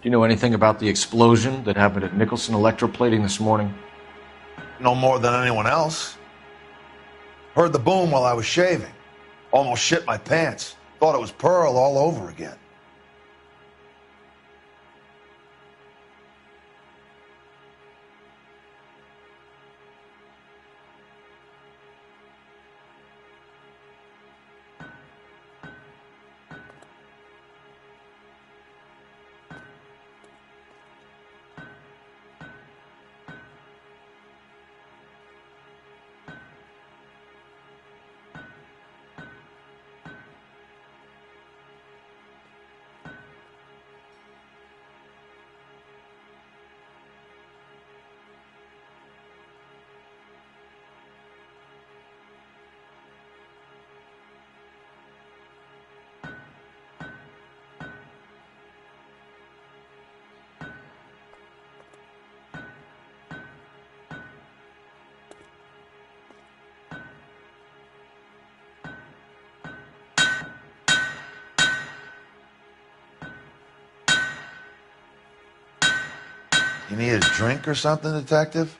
you know anything about the explosion that happened at Nicholson Electroplating this morning? No more than anyone else. Heard the boom while I was shaving. Almost shit my pants. Thought it was Pearl all over again. You need a drink or something, Detective?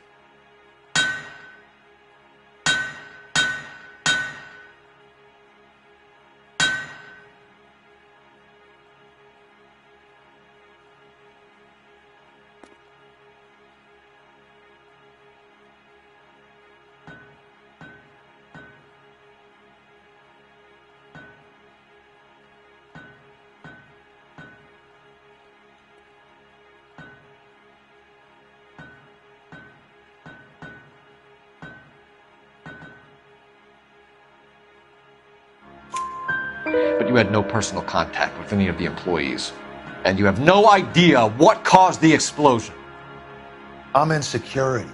But you had no personal contact with any of the employees. And you have no idea what caused the explosion. I'm in security.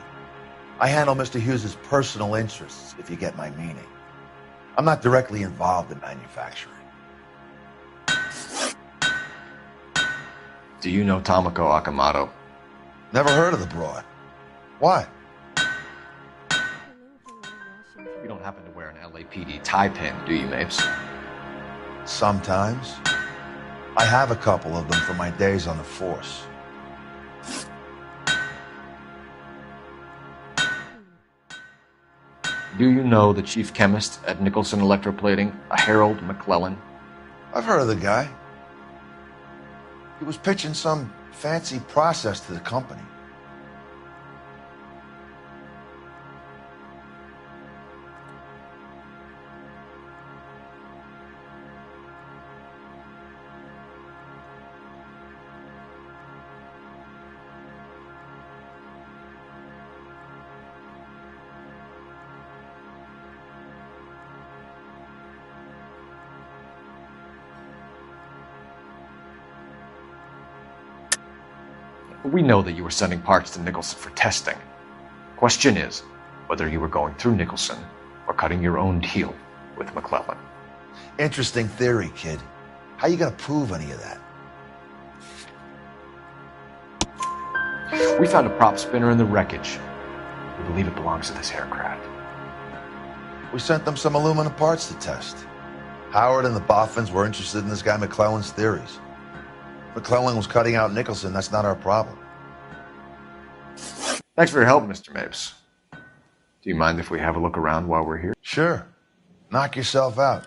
I handle Mr. Hughes' personal interests, if you get my meaning. I'm not directly involved in manufacturing. Do you know Tomoko Akamoto? Never heard of the broad. Why? You don't happen to wear an LAPD tie pin, do you, Mapes? Sometimes. I have a couple of them from my days on the force. Do you know the chief chemist at Nicholson Electroplating, a Harold McClellan? I've heard of the guy. He was pitching some fancy process to the company. We know that you were sending parts to Nicholson for testing. Question is whether you were going through Nicholson or cutting your own deal with McClellan. Interesting theory, kid. How you gonna prove any of that? We found a prop spinner in the wreckage. We believe it belongs to this aircraft. We sent them some aluminum parts to test. Howard and the Boffins were interested in this guy McClellan's theories. McClellan was cutting out Nicholson. That's not our problem. Thanks for your help, Mr. Mapes. Do you mind if we have a look around while we're here? Sure. Knock yourself out.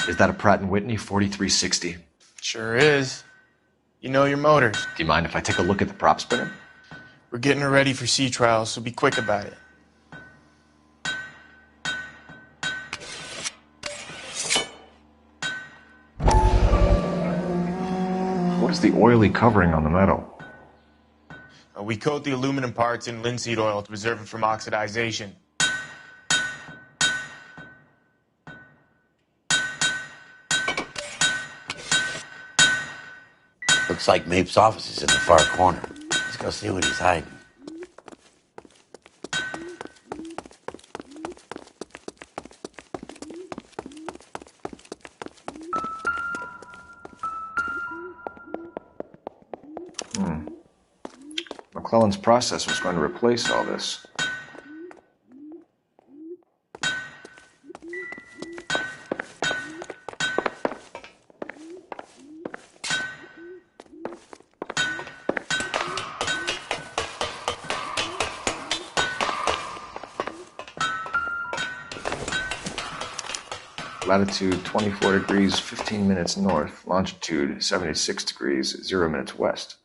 Is that a Pratt & Whitney 4360? Sure is. You know your motors. Do you mind if I take a look at the prop spinner? We're getting her ready for sea trials, so be quick about it. What is the oily covering on the metal? We coat the aluminum parts in linseed oil to preserve it from oxidization. Looks like Mapes' office is in the far corner. Let's go see what he's hiding. McClellan's process was going to replace all this. Latitude 24 degrees, 15 minutes north. Longitude 76 degrees, 0 minutes west.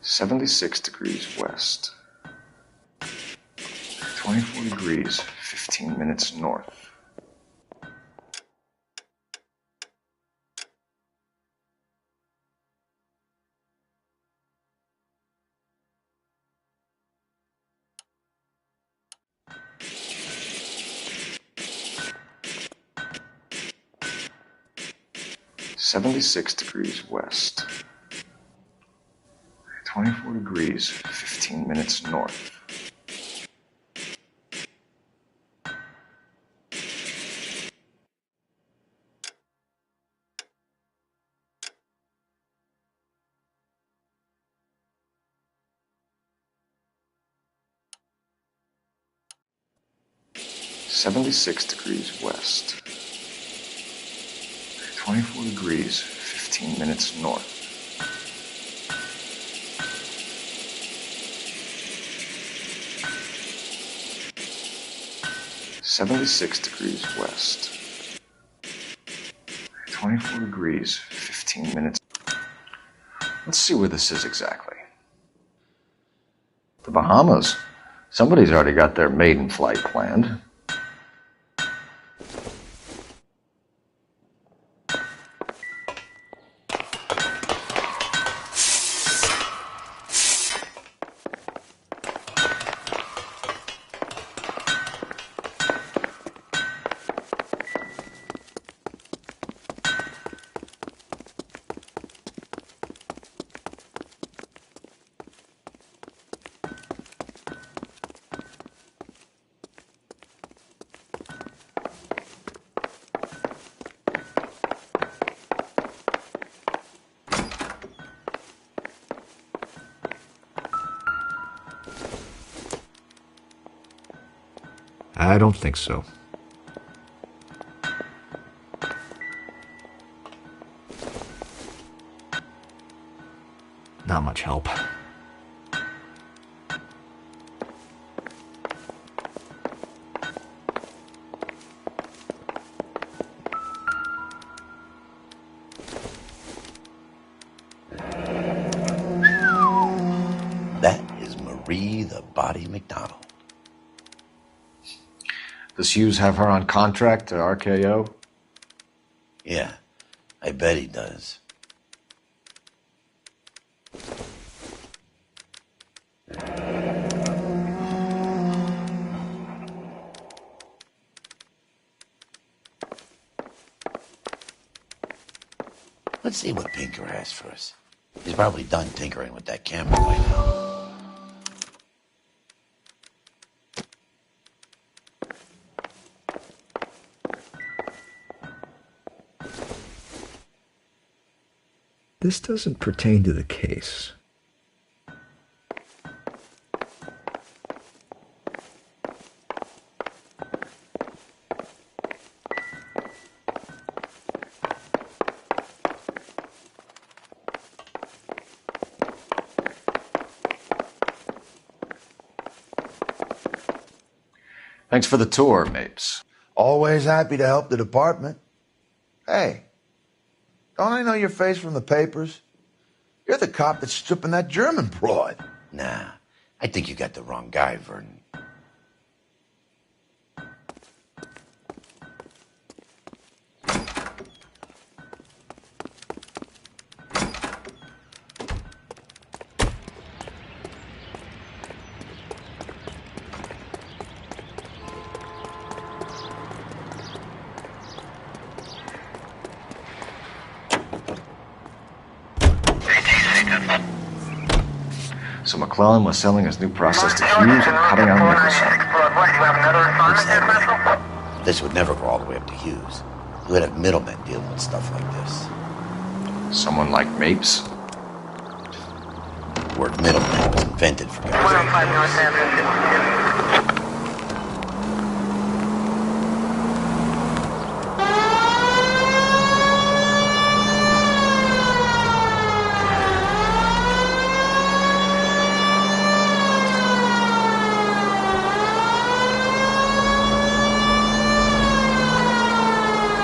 "76 degrees west, 24 degrees, 15 minutes north." "76 degrees west, 24 degrees, 15 minutes north." "76 degrees west, 24 degrees, 15 minutes north." 76 degrees west, 24 degrees, 15 minutes. Let's see where this is exactly. The Bahamas. Somebody's already got their maiden flight planned. I don't think so. Not much help. That is Marie the Body McDonald. Does Hughes have her on contract to RKO? Yeah, I bet he does. Let's see what Pinker has for us. He's probably done tinkering with that camera by now. This doesn't pertain to the case. Thanks for the tour, Mapes. Always happy to help the department. Hey, don't I know your face from the papers? You're the cop that's stripping that German broad. Nah, I think you got the wrong guy, Vernon. So McClellan was selling his new process to Hughes and cutting out Nicholson. Looks that way. This would never go all the way up to Hughes. You would have middlemen dealing with stuff like this. Someone like Mapes? The word middleman was invented for guys like this.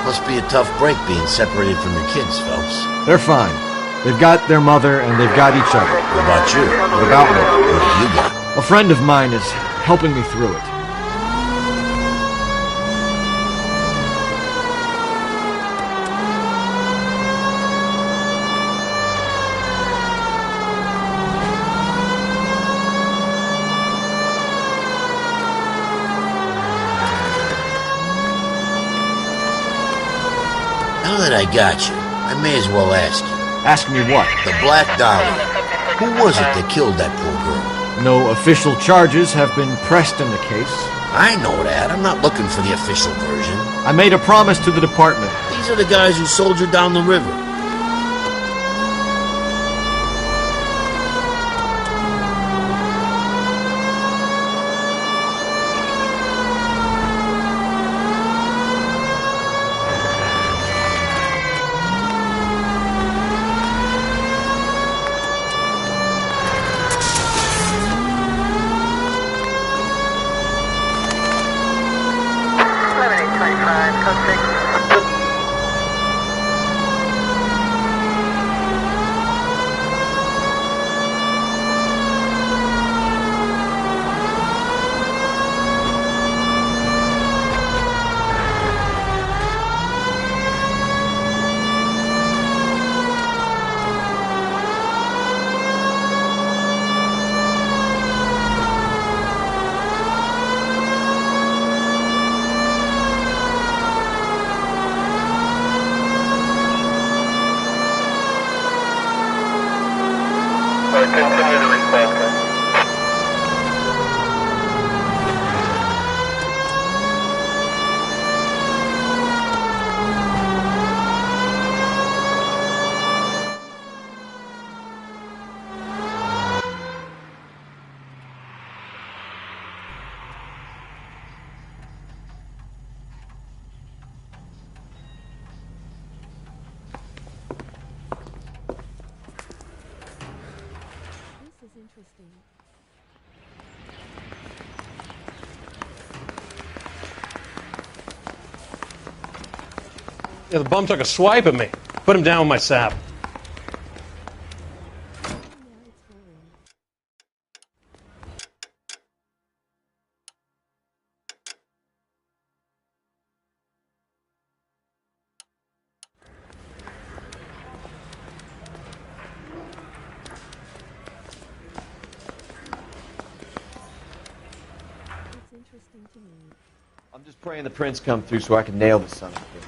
Must be a tough break being separated from your kids, Phelps. They're fine. They've got their mother and they've got each other. What about you? What about me? What have you got? A friend of mine is helping me through it. Now that I got you, I may as well ask you. Ask me what? The Black Dollar. Who was it that killed that poor girl? No official charges have been pressed in the case. I know that. I'm not looking for the official version. I made a promise to the department. These are the guys who soldiered down the river. Continue to respond. Interesting. Yeah, the bum took a swipe at me. Put him down with my sap. Interesting to me. I'm just praying the prints come through so I can nail this son of a bitch.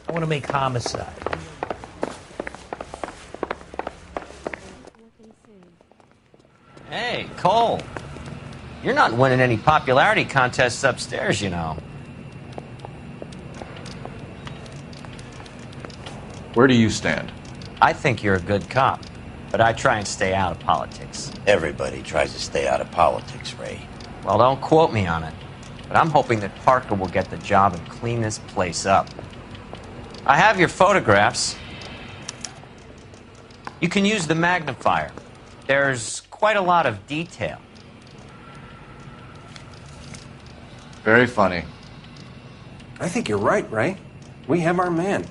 I want to make homicide. Hey, Cole. You're not winning any popularity contests upstairs, you know. Where do you stand? I think you're a good cop, but I try and stay out of politics. Everybody tries to stay out of politics, Ray. Well, don't quote me on it, but I'm hoping that Parker will get the job and clean this place up. I have your photographs. You can use the magnifier. There's quite a lot of detail. Very funny. I think you're right, Ray. We have our man.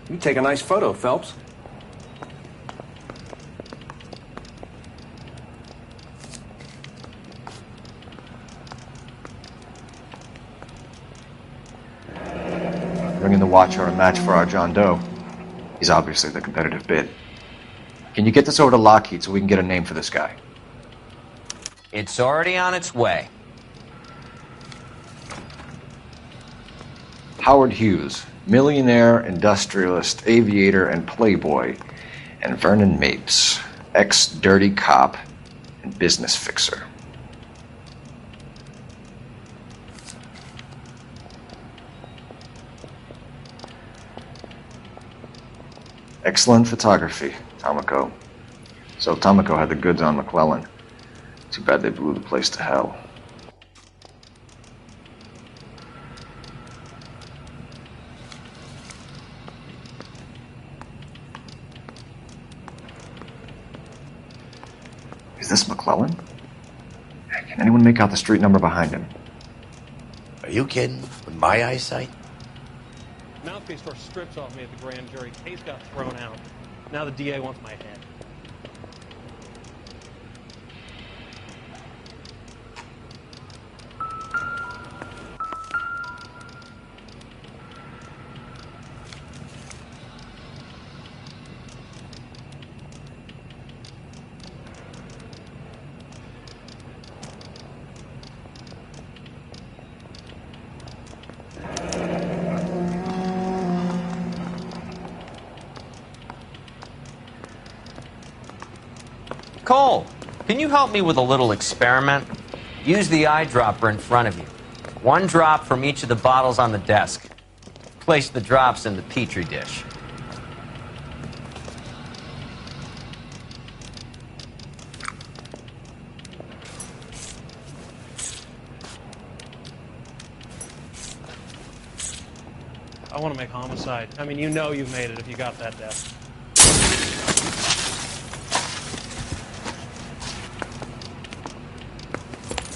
You take a nice photo, Phelps. Bringing the Watcher a match for our John Doe. He's obviously the competitive bid. Can you get this over to Lockheed so we can get a name for this guy? It's already on its way. Howard Hughes, millionaire, industrialist, aviator, and playboy, and Vernon Mapes, ex-dirty cop and business fixer. Excellent photography, Tomoko. So Tomoko had the goods on McClellan. Too bad they blew the place to hell. Is this McClellan? Can anyone make out the street number behind him? Are you kidding? With my eyesight? Mouthpiece tore strips off me at the grand jury. Case got thrown out. Now the DA wants my head. Cole, can you help me with a little experiment? Use the eyedropper in front of you. One drop from each of the bottles on the desk. Place the drops in the Petri dish. I want to make homicide. I mean, you know you've made it if you got that desk.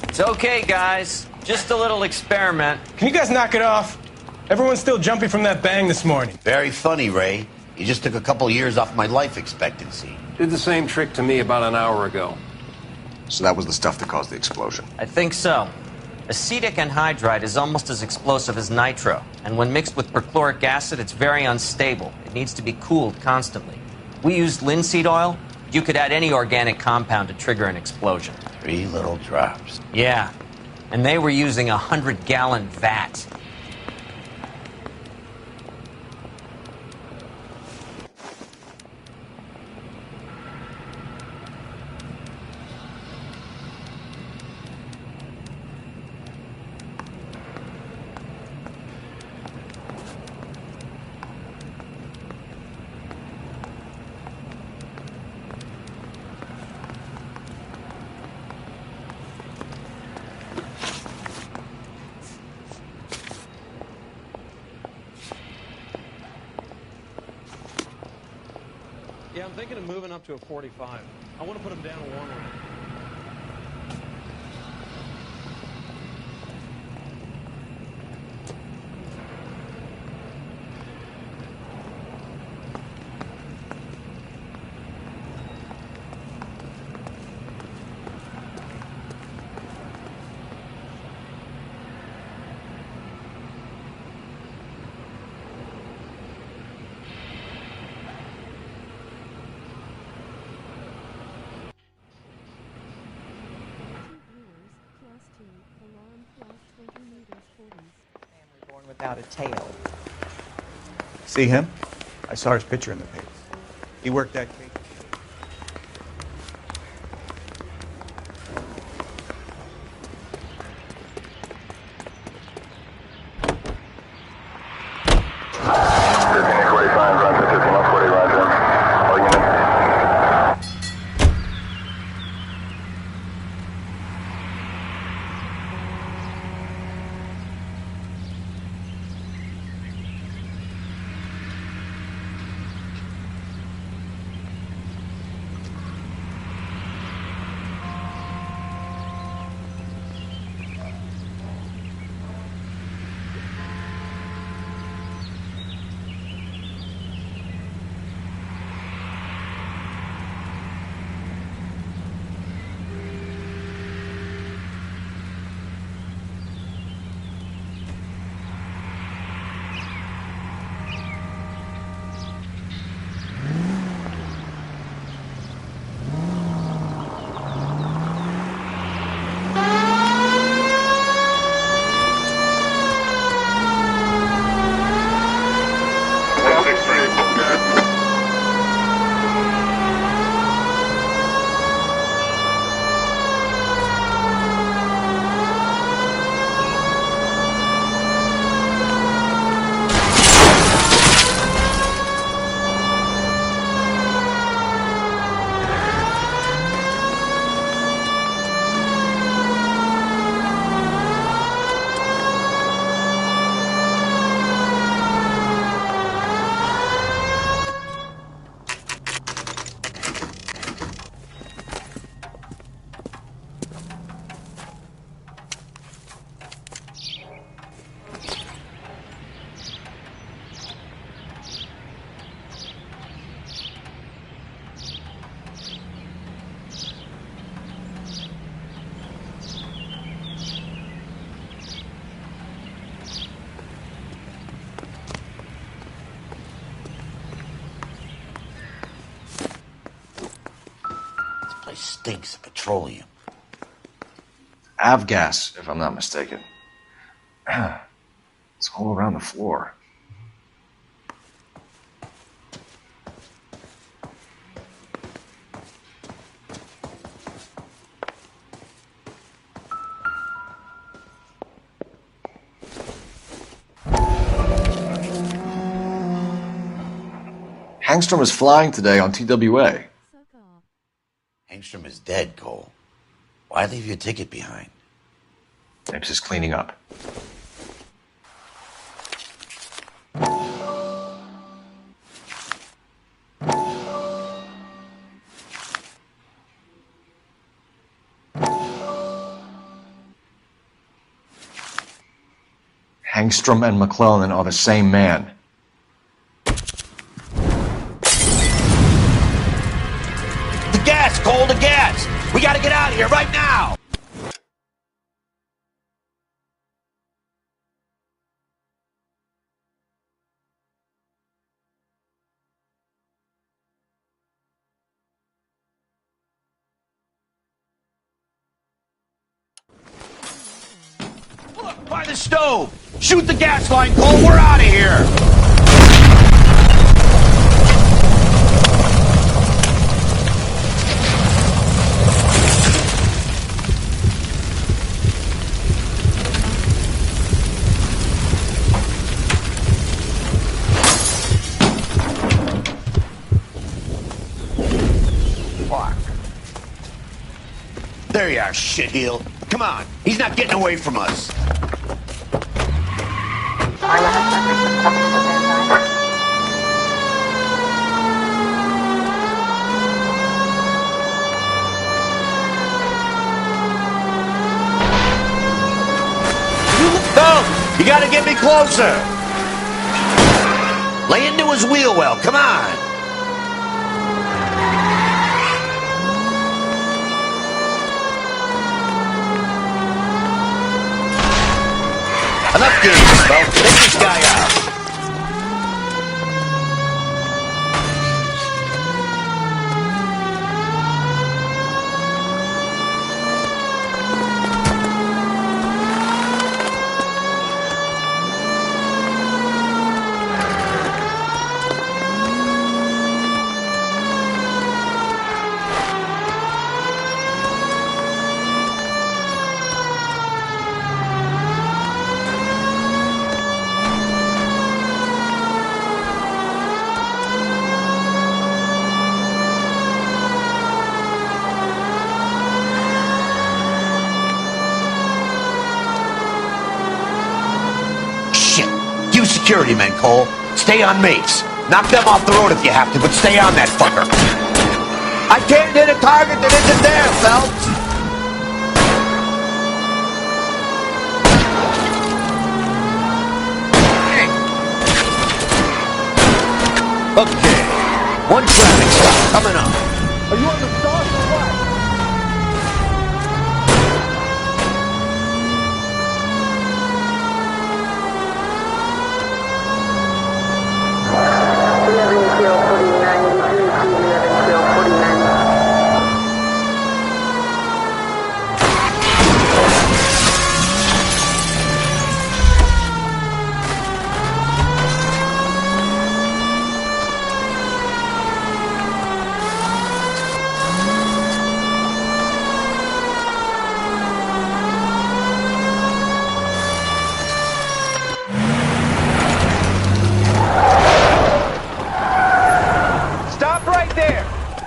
It's okay, guys. Just a little experiment. Can you guys knock it off? Everyone's still jumping from that bang this morning. Very funny, Ray. You just took a couple years off my life expectancy. Did the same trick to me about an hour ago. So that was the stuff that caused the explosion. I think so. Acetic anhydride is almost as explosive as nitro, and when mixed with perchloric acid, it's very unstable. It needs to be cooled constantly. We used linseed oil. You could add any organic compound to trigger an explosion. 3 little drops. Yeah, and they were using a 100-gallon vat. Yeah, I'm thinking of moving up to a 45. I want to put them down one way. Without a tail. See him? I saw his picture in the paper. He worked that case. Place stinks of petroleum. Avgas, if I'm not mistaken. It's all around the floor. Hangstrom is flying today on TWA. Hangstrom is dead, Cole. Why leave your ticket behind? Nibs is cleaning up. Hangstrom and McClellan are the same man. The gas, Cole, the gas! We gotta get out of here right now! Look, by the stove! Shoot the gas line, Cole! We're out of here! There you are, shitheel. Come on, he's not getting away from us. No, you gotta get me closer. Lay into his wheel well, come on. Enough games, Bo. Take this guy out. Security men, Cole. Stay on mates. Knock them off the road if you have to, but stay on that fucker. I can't hit a target that isn't there, Phelps. Okay. One traffic stop coming up. Are you on the stop or what?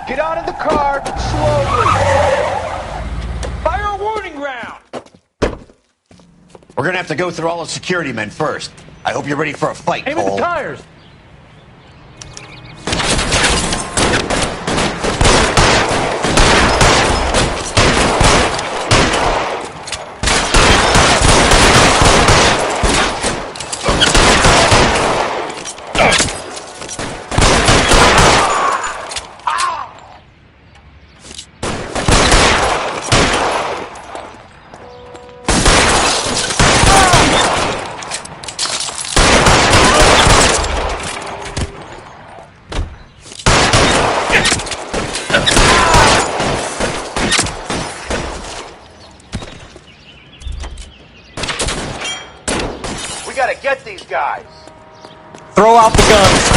Get out of the car, slowly. Fire a warning round. We're gonna have to go through all the security men first. I hope you're ready for a fight, Aim at Cole. the tires. guys. Throw out the guns.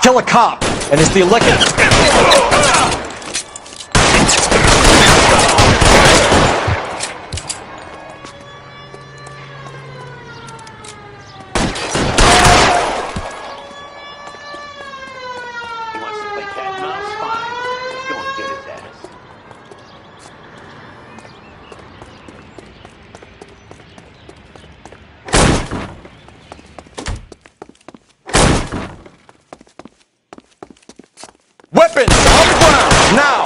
Kill a cop, and it's the elected... He wants to play cat and mouse? Fine. Let's go and get his ass. Weapons on the ground, now!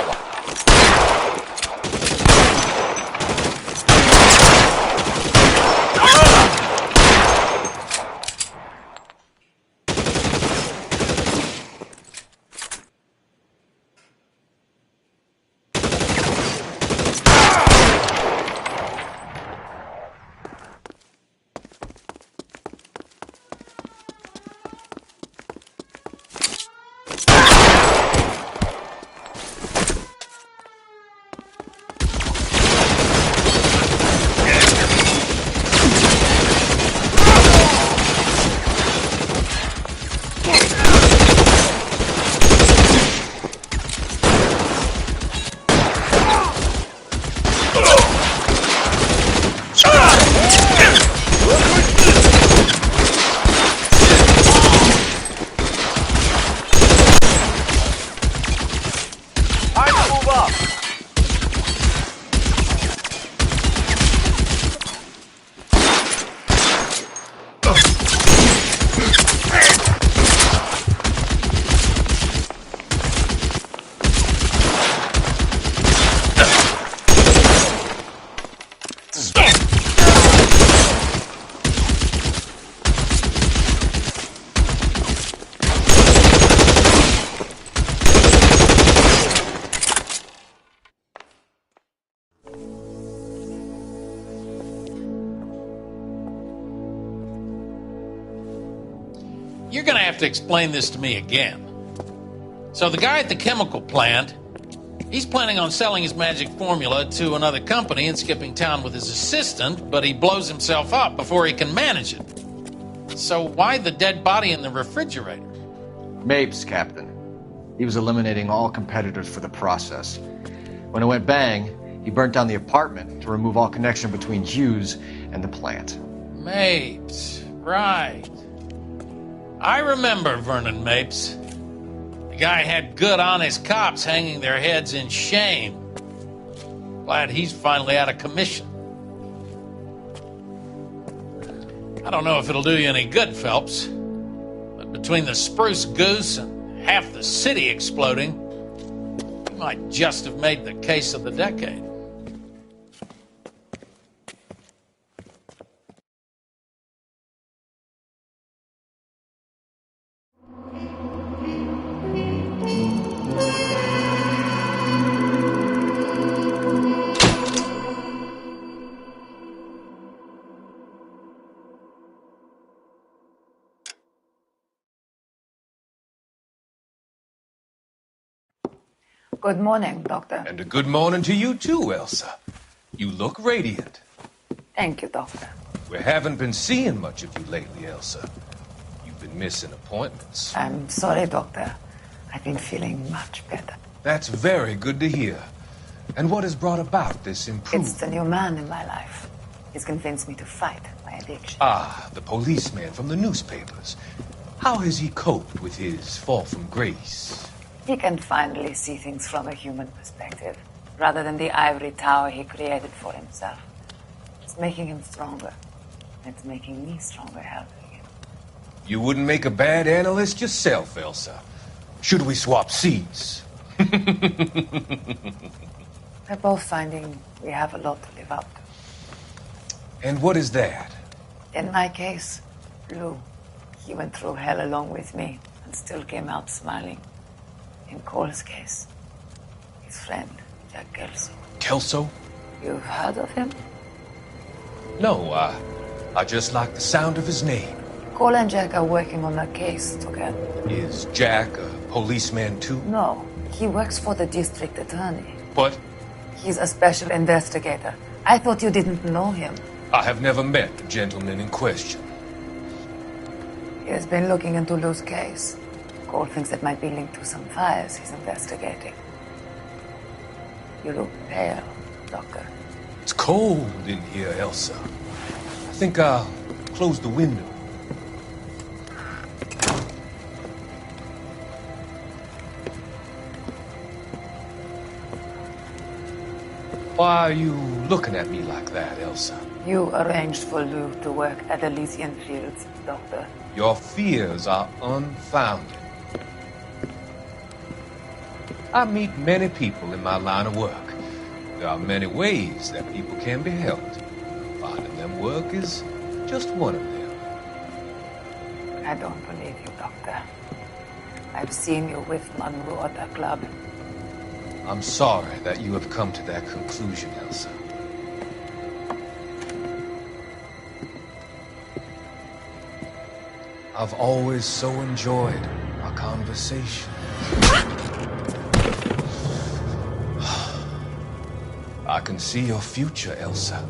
You're gonna have to explain this to me again. So the guy at the chemical plant, he's planning on selling his magic formula to another company and skipping town with his assistant, but he blows himself up before he can manage it. So why the dead body in the refrigerator? Mapes, Captain. He was eliminating all competitors for the process. When it went bang, he burnt down the apartment to remove all connection between Hughes and the plant. Mapes, right. I remember Vernon Mapes. The guy had good, honest cops hanging their heads in shame. Glad he's finally out of commission. I don't know if it'll do you any good, Phelps, but between the spruce goose and half the city exploding, you might just have made the case of the decade. Good morning, Doctor. And a good morning to you too, Elsa. You look radiant. Thank you, Doctor. We haven't been seeing much of you lately, Elsa. You've been missing appointments. I'm sorry, Doctor. I've been feeling much better. That's very good to hear. And what has brought about this improvement? It's the new man in my life. He's convinced me to fight my addiction. Ah, the policeman from the newspapers. How has he coped with his fall from grace? He can finally see things from a human perspective. rather than the ivory tower he created for himself. It's making him stronger. It's making me stronger helping him. You wouldn't make a bad analyst yourself, Elsa. Should we swap seats? We're both finding we have a lot to live up to. And what is that? In my case, Lou. He went through hell along with me and still came out smiling. In Cole's case, his friend, Jack Kelso. Kelso? You've heard of him? No, I just like the sound of his name. Cole and Jack are working on a case together. Is Jack a policeman too? No, he works for the district attorney. What? He's a special investigator. I thought you didn't know him. I have never met the gentleman in question. He has been looking into Lou's case. Cole thinks it might be linked to some fires he's investigating. You look pale, Doctor. It's cold in here, Elsa. I think I'll close the window. Why are you looking at me like that, Elsa? You arranged for Lou to work at Elysian Fields, Doctor. Your fears are unfounded. I meet many people in my line of work. There are many ways that people can be helped. Finding them work is just one of them. I don't believe you, Doctor. I've seen you with Monroe at the club. I'm sorry that you have come to that conclusion, Elsa. I've always so enjoyed our conversation. I can see your future, Elsa.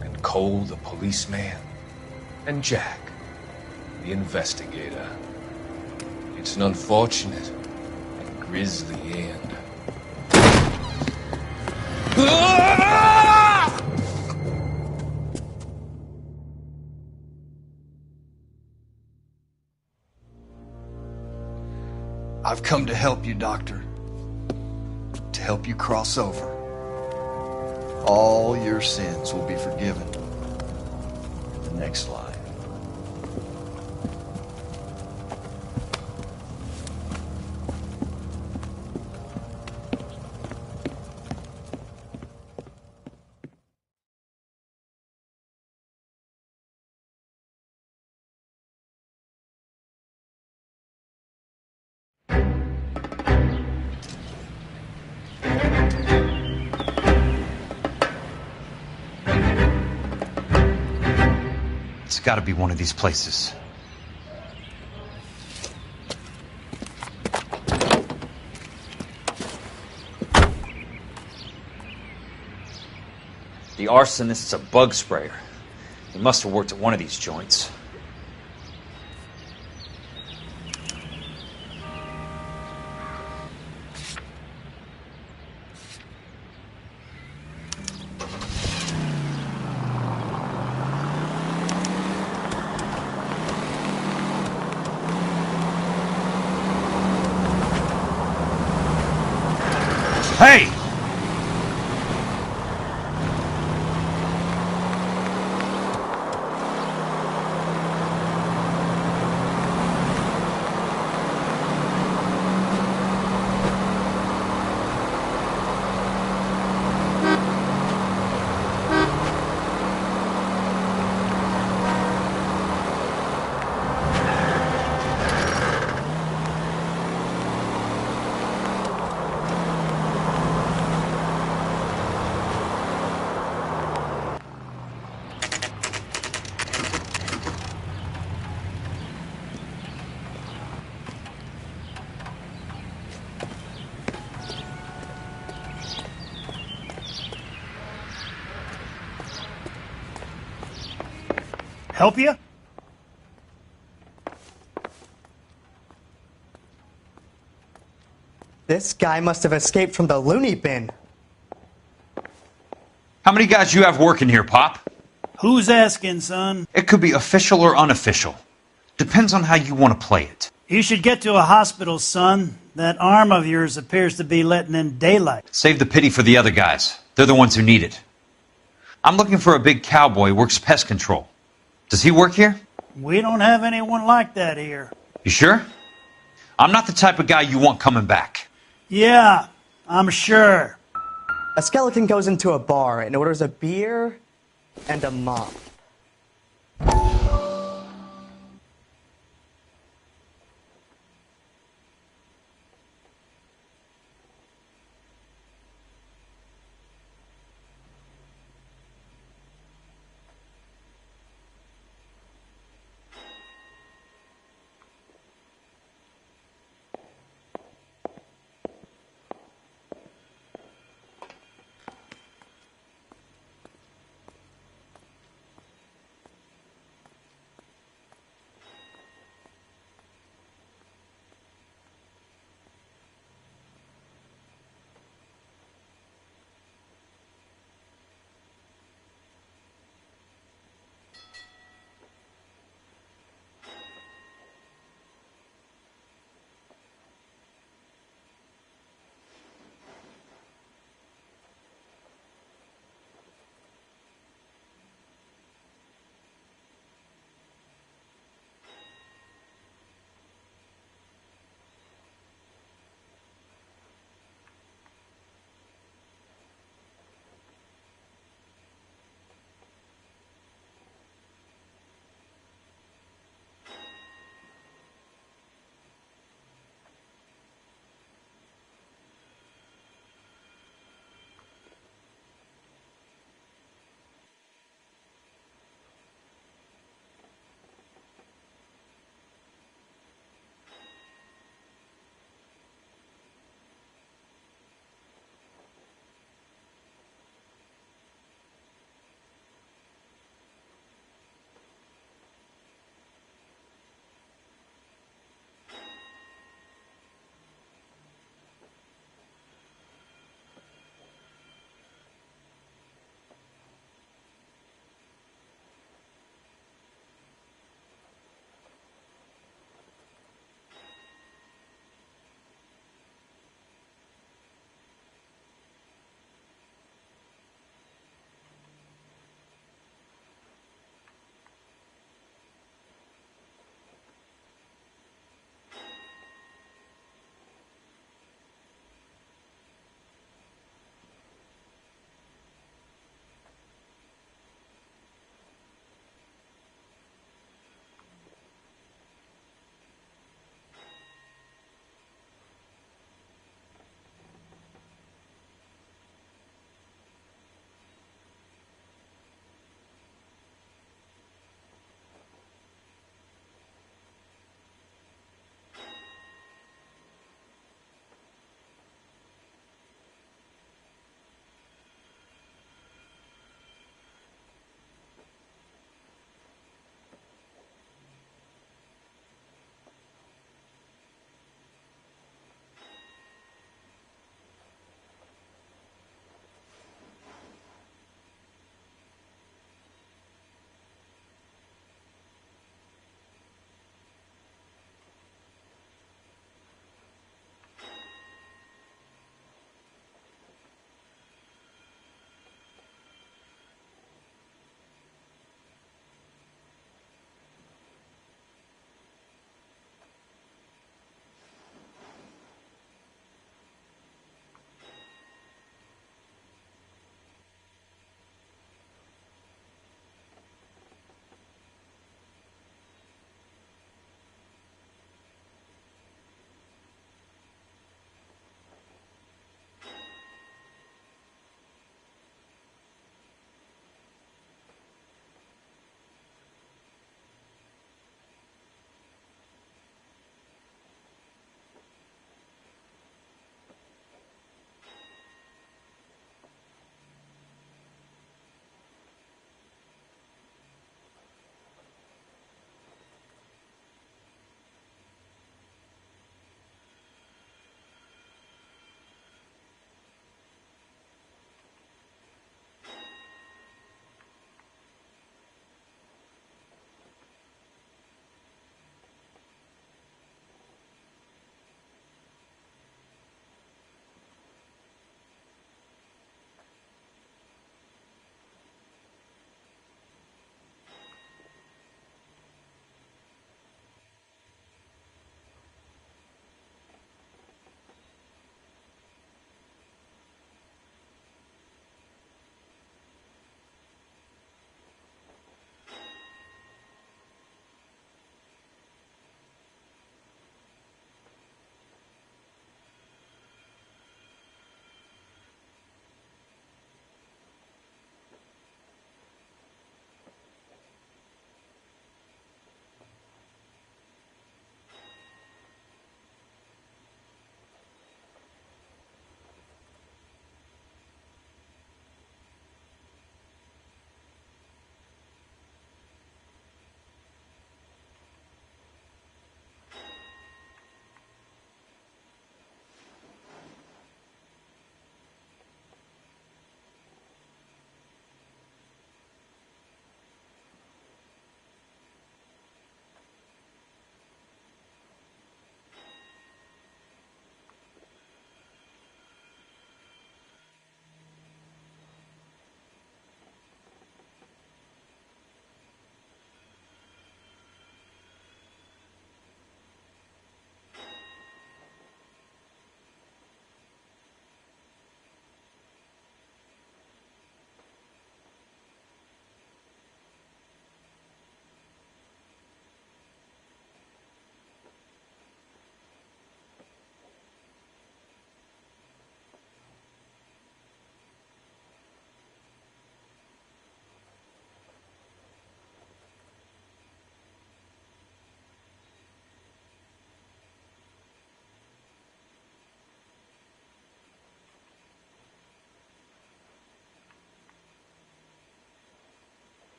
And Cole, the policeman, and Jack, the investigator. It's an unfortunate and grisly end. I've come to help you, Doctor. To help you cross over. All your sins will be forgiven in the next life. It's got to be one of these places. The arsonist's a bug sprayer. He must have worked at one of these joints. Hey! Help you? This guy must have escaped from the loony bin. How many guys you have working here, Pop? Who's asking, son? It could be official or unofficial. Depends on how you want to play it. You should get to a hospital, son. That arm of yours appears to be letting in daylight. Save the pity for the other guys. They're the ones who need it. I'm looking for a big cowboy who works pest control. Does he work here? We don't have anyone like that here. You sure? I'm not the type of guy you want coming back. Yeah, I'm sure. A skeleton goes into a bar and orders a beer and a mop.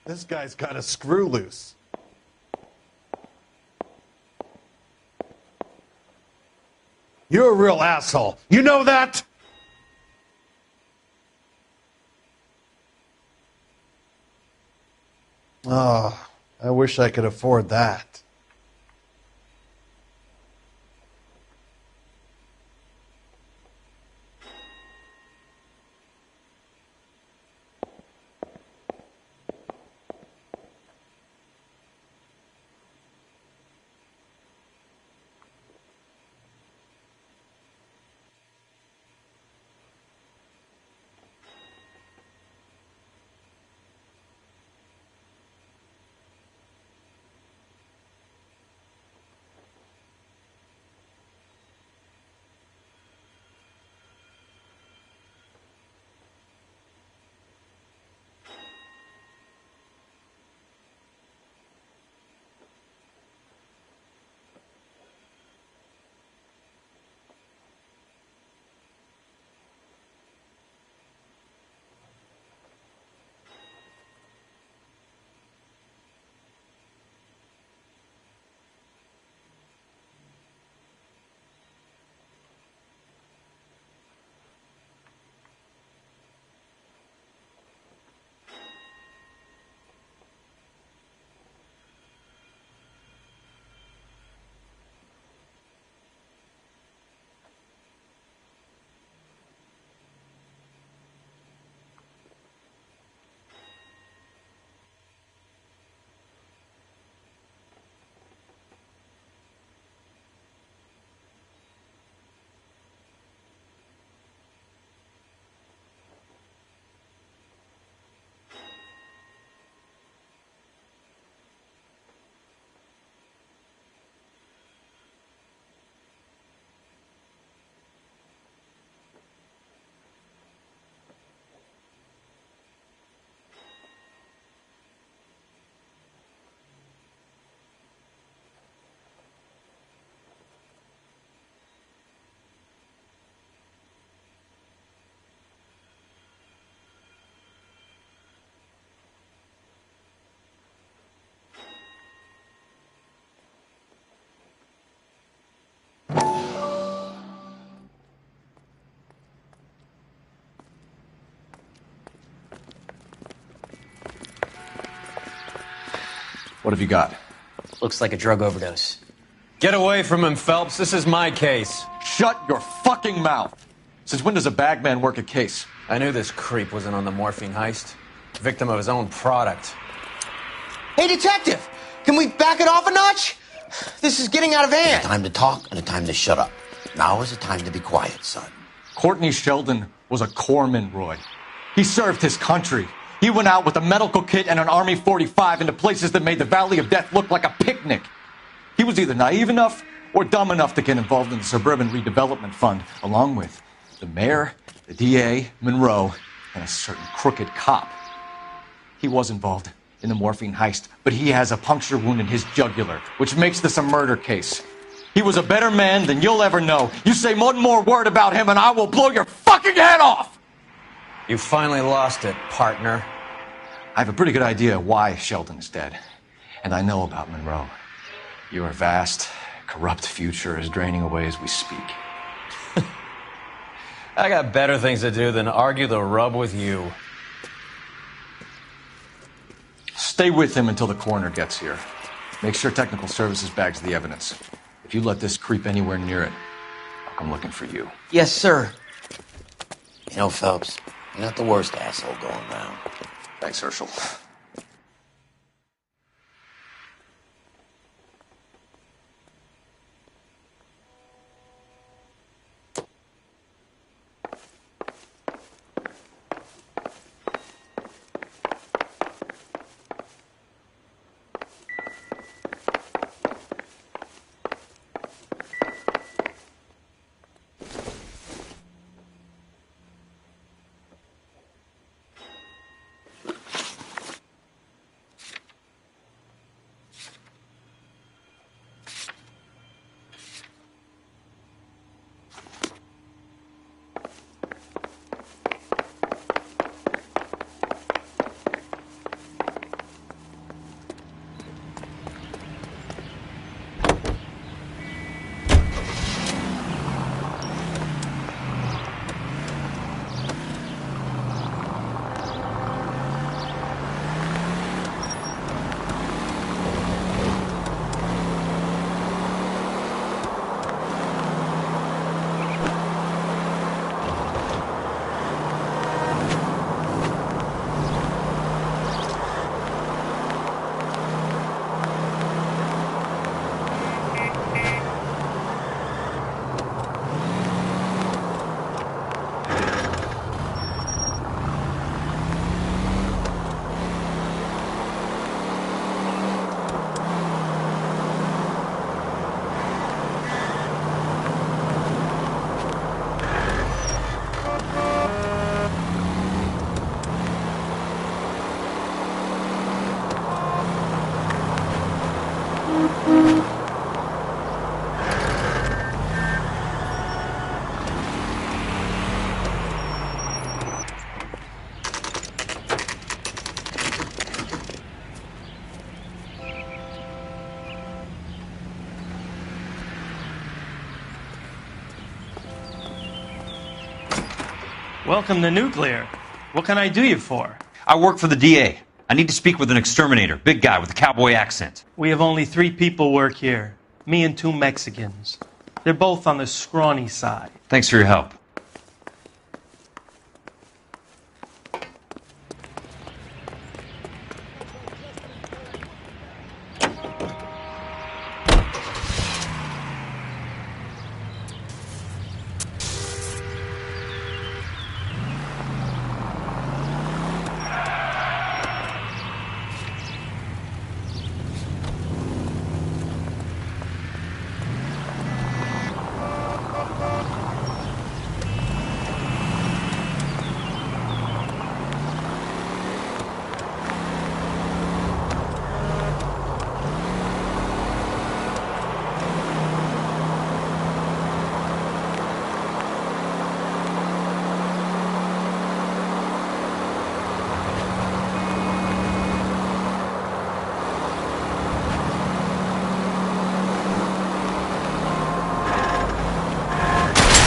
This guy's got a screw loose. You're a real asshole. You know that? Oh, I wish I could afford that. What have you got? Looks like a drug overdose. Get away from him, Phelps. This is my case. Shut your fucking mouth! Since when does a bagman work a case? I knew this creep wasn't on the morphine heist. Victim of his own product. Hey, detective! Can we back it off a notch? This is getting out of hand. A time to talk and a time to shut up. Now is the time to be quiet, son. Courtney Sheldon was a corpsman, Roy. He served his country. He went out with a medical kit and an Army 45 into places that made the Valley of Death look like a picnic. He was either naive enough or dumb enough to get involved in the Suburban Redevelopment Fund, along with the mayor, the DA, Monroe, and a certain crooked cop. He was involved in the morphine heist, but he has a puncture wound in his jugular, which makes this a murder case. He was a better man than you'll ever know. You say one more word about him and I will blow your fucking head off! You finally lost it, partner. I have a pretty good idea why Sheldon is dead. And I know about Monroe. Your vast, corrupt future is draining away as we speak. I got better things to do than argue the rub with you. Stay with him until the coroner gets here. Make sure technical services bags the evidence. If you let this creep anywhere near it, I'll come looking for you. Yes, sir. You know, Phelps, you're not the worst asshole going around. Thanks, Herschel. Welcome to Nuclear. What can I do you for? I work for the DA. I need to speak with an exterminator, big guy with a cowboy accent. We have only 3 people work here. Me and 2 Mexicans. They're both on the scrawny side. Thanks for your help.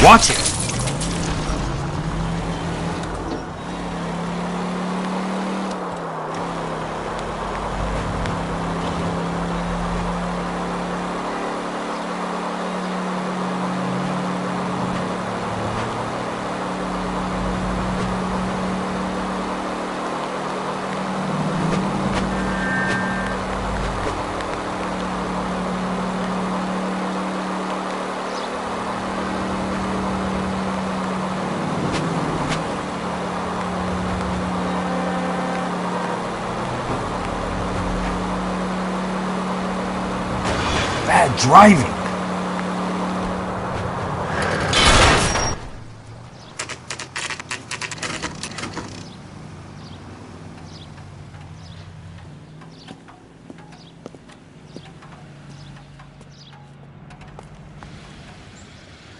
Watch it! Bad driving.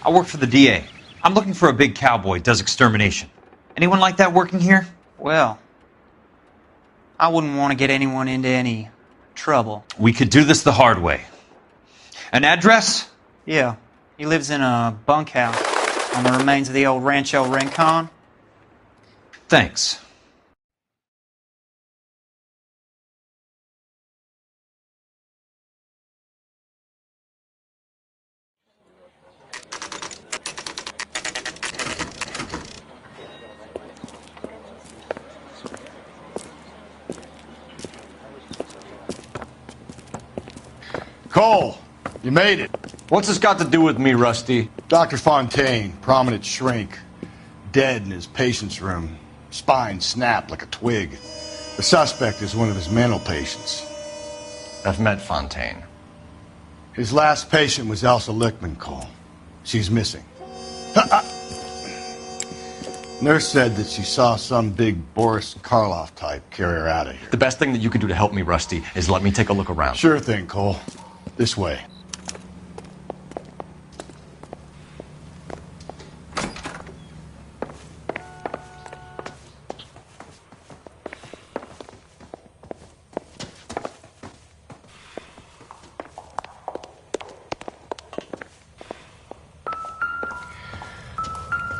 I work for the DA. I'm looking for a big cowboy who does extermination. Anyone like that working here? Well, I wouldn't want to get anyone into any trouble. We could do this the hard way. An address? Yeah, he lives in a bunkhouse on the remains of the old Rancho Rincon. Thanks. Cole, you made it. What's this got to do with me, Rusty? Dr. Fontaine, prominent shrink, dead in his patient's room. Spine snapped like a twig. The suspect is one of his mental patients. I've met Fontaine. His last patient was Elsa Lichtman, Cole. She's missing. Nurse said that she saw some big Boris Karloff type carry her out of here. The best thing that you can do to help me, Rusty, is let me take a look around. Sure thing, Cole. This way.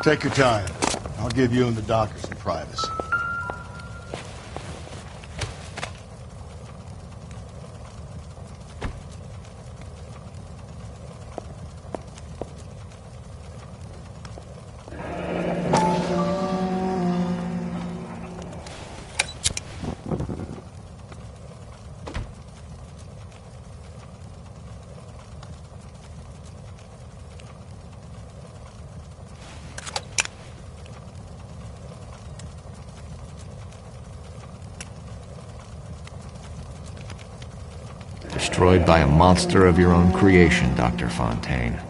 Take your time. I'll give you and the doctor some privacy. Destroyed by a monster of your own creation, Dr. Fontaine.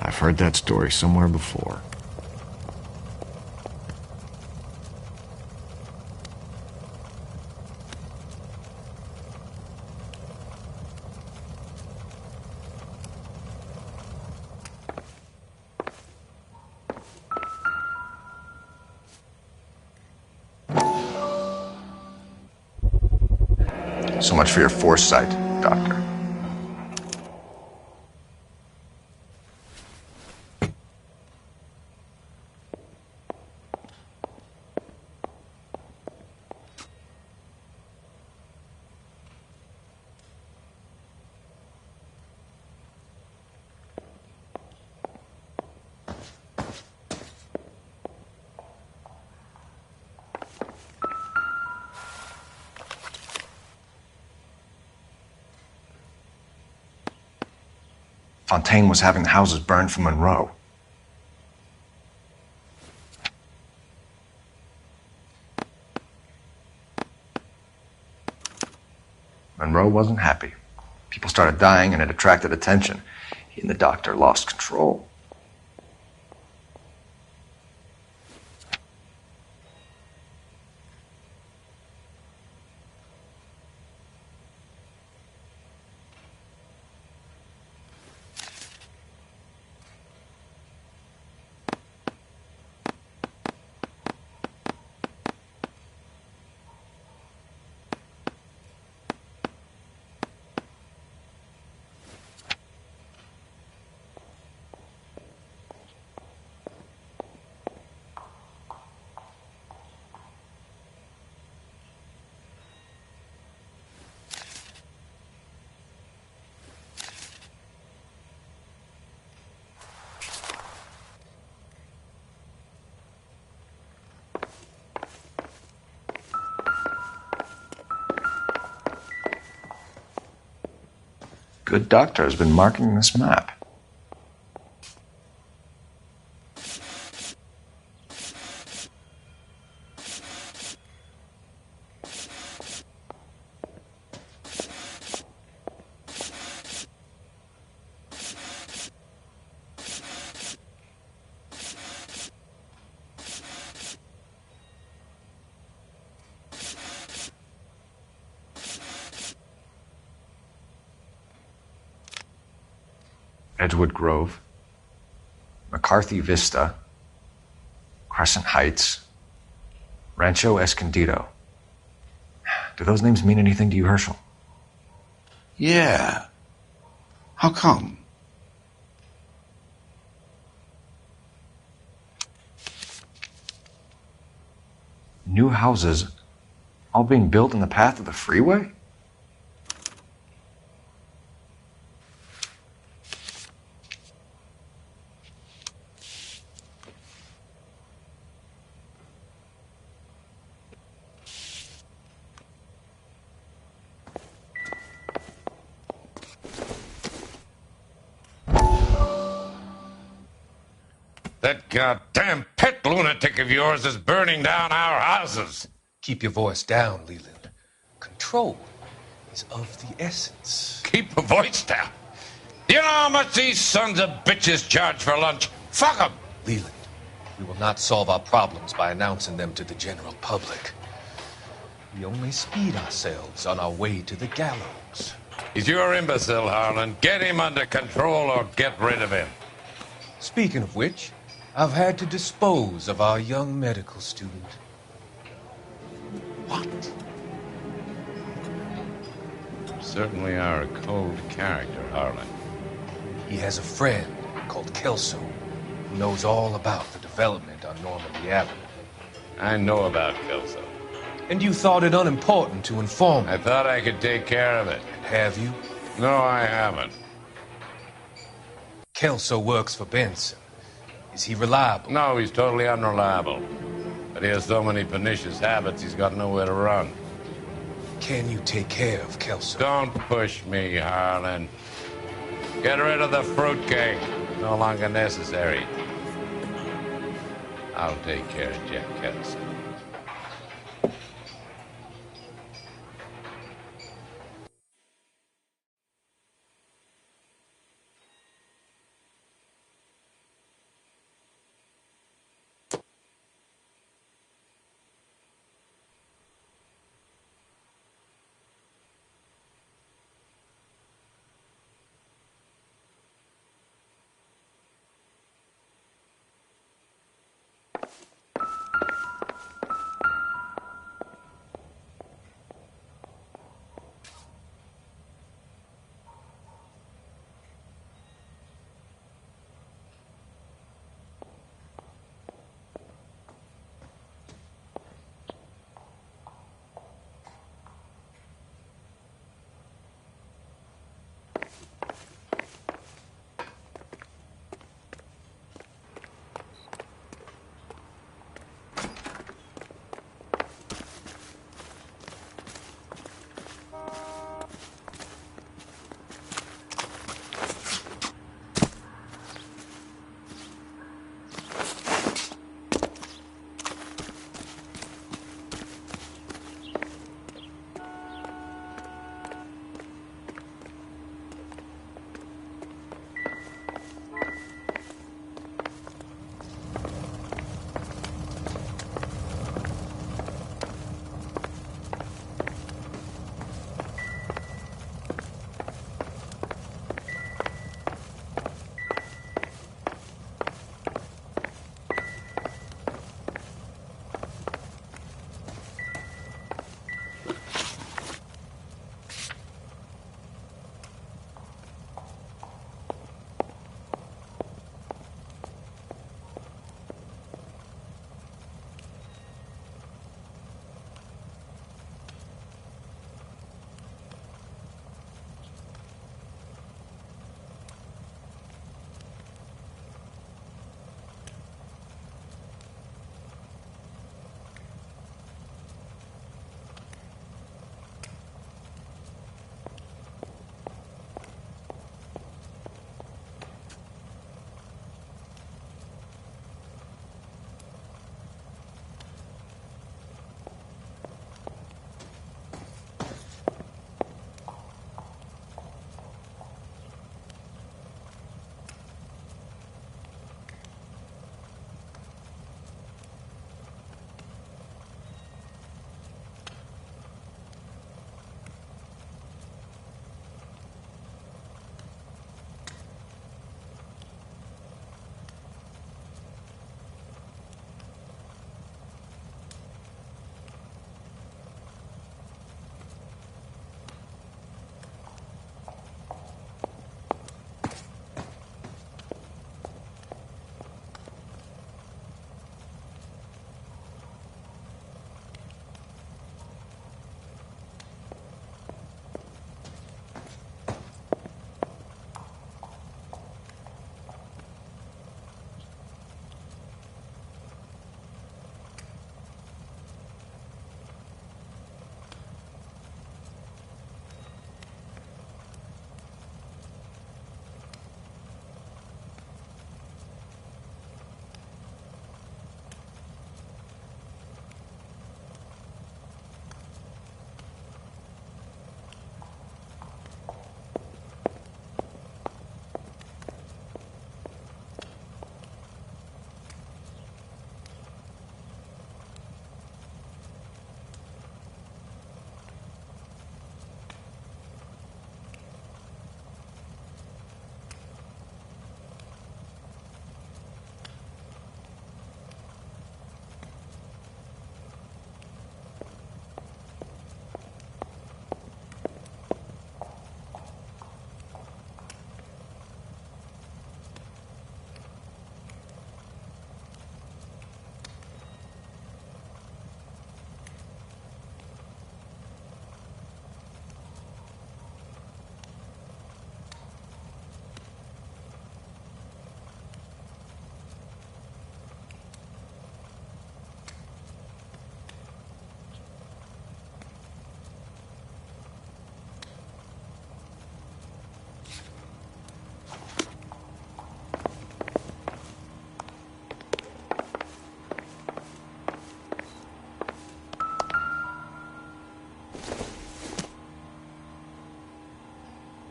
I've heard that story somewhere before. So much for your foresight, Doctor. Fontaine was having the houses burned for Monroe. Monroe wasn't happy. People started dying and it attracted attention. He and the doctor lost control. Good doctor has been marking this map. Edgewood Grove, McCarthy Vista, Crescent Heights, Rancho Escondido. Do those names mean anything to you, Herschel? Yeah. How come? New houses all being built in the path of the freeway? That goddamn pet lunatic of yours is burning down our houses. Keep your voice down, Leland. Control is of the essence. Keep your voice down? You know how much these sons of bitches charge for lunch? Fuck them! Leland, we will not solve our problems by announcing them to the general public. We only speed ourselves on our way to the gallows. He's your imbecile, Harlan. Get him under control or get rid of him. Speaking of which, I've had to dispose of our young medical student. What? Certainly are a cold character, Harlan. He has a friend called Kelso who knows all about the development on Normandy Avenue. I know about Kelso. And you thought it unimportant to inform me. I thought I could take care of it. And have you? No, I haven't. Kelso works for Benson. Is he reliable? No, he's totally unreliable. But he has so many pernicious habits, he's got nowhere to run. Can you take care of Kelso? Don't push me, Harlan. Get rid of the fruitcake. No longer necessary. I'll take care of Jack Kelso.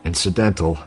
incidental.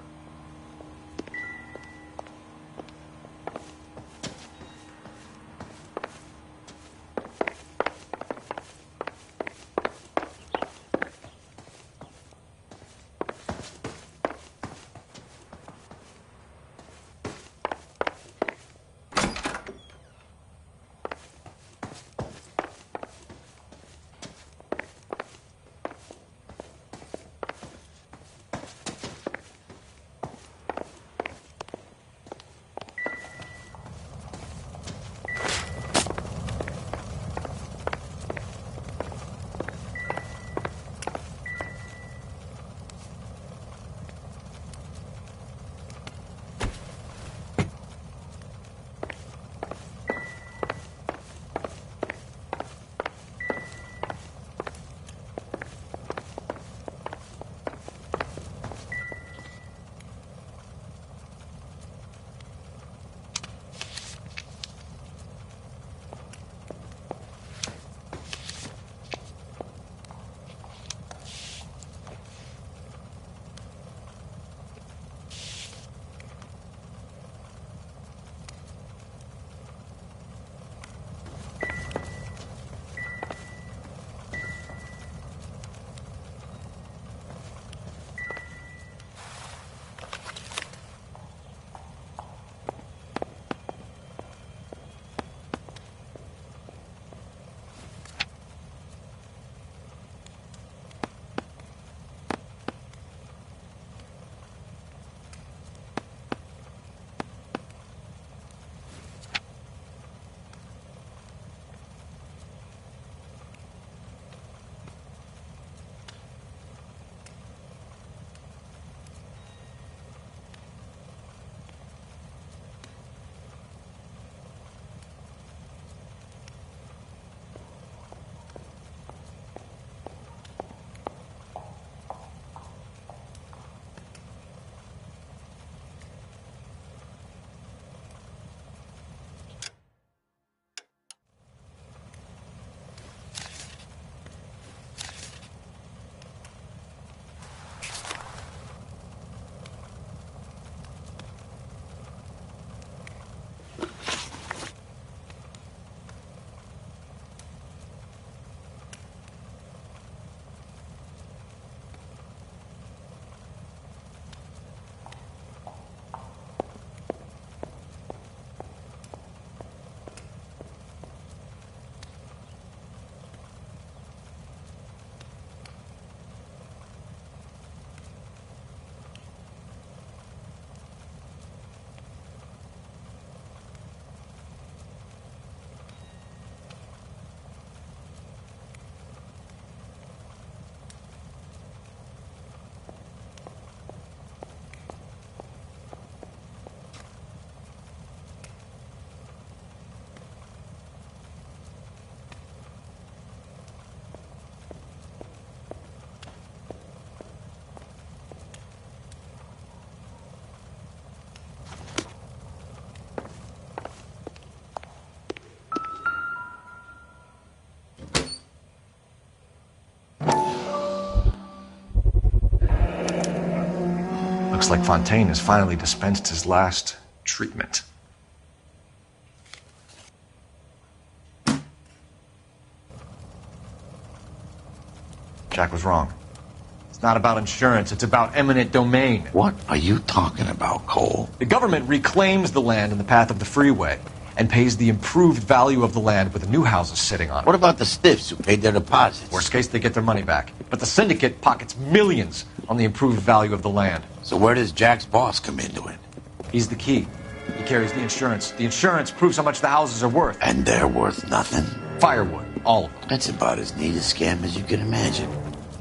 Looks like Fontaine has finally dispensed his last treatment. Jack was wrong. It's not about insurance, it's about eminent domain. What are you talking about, Cole? The government reclaims the land in the path of the freeway and pays the improved value of the land with the new houses sitting on it. What about the stiffs who paid their deposits? Worst case, they get their money back. But the syndicate pockets millions on the improved value of the land. So where does Jack's boss come into it? He's the key. He carries the insurance. The insurance proves how much the houses are worth. And they're worth nothing? Firewood, all of them. That's about as neat a scam as you can imagine.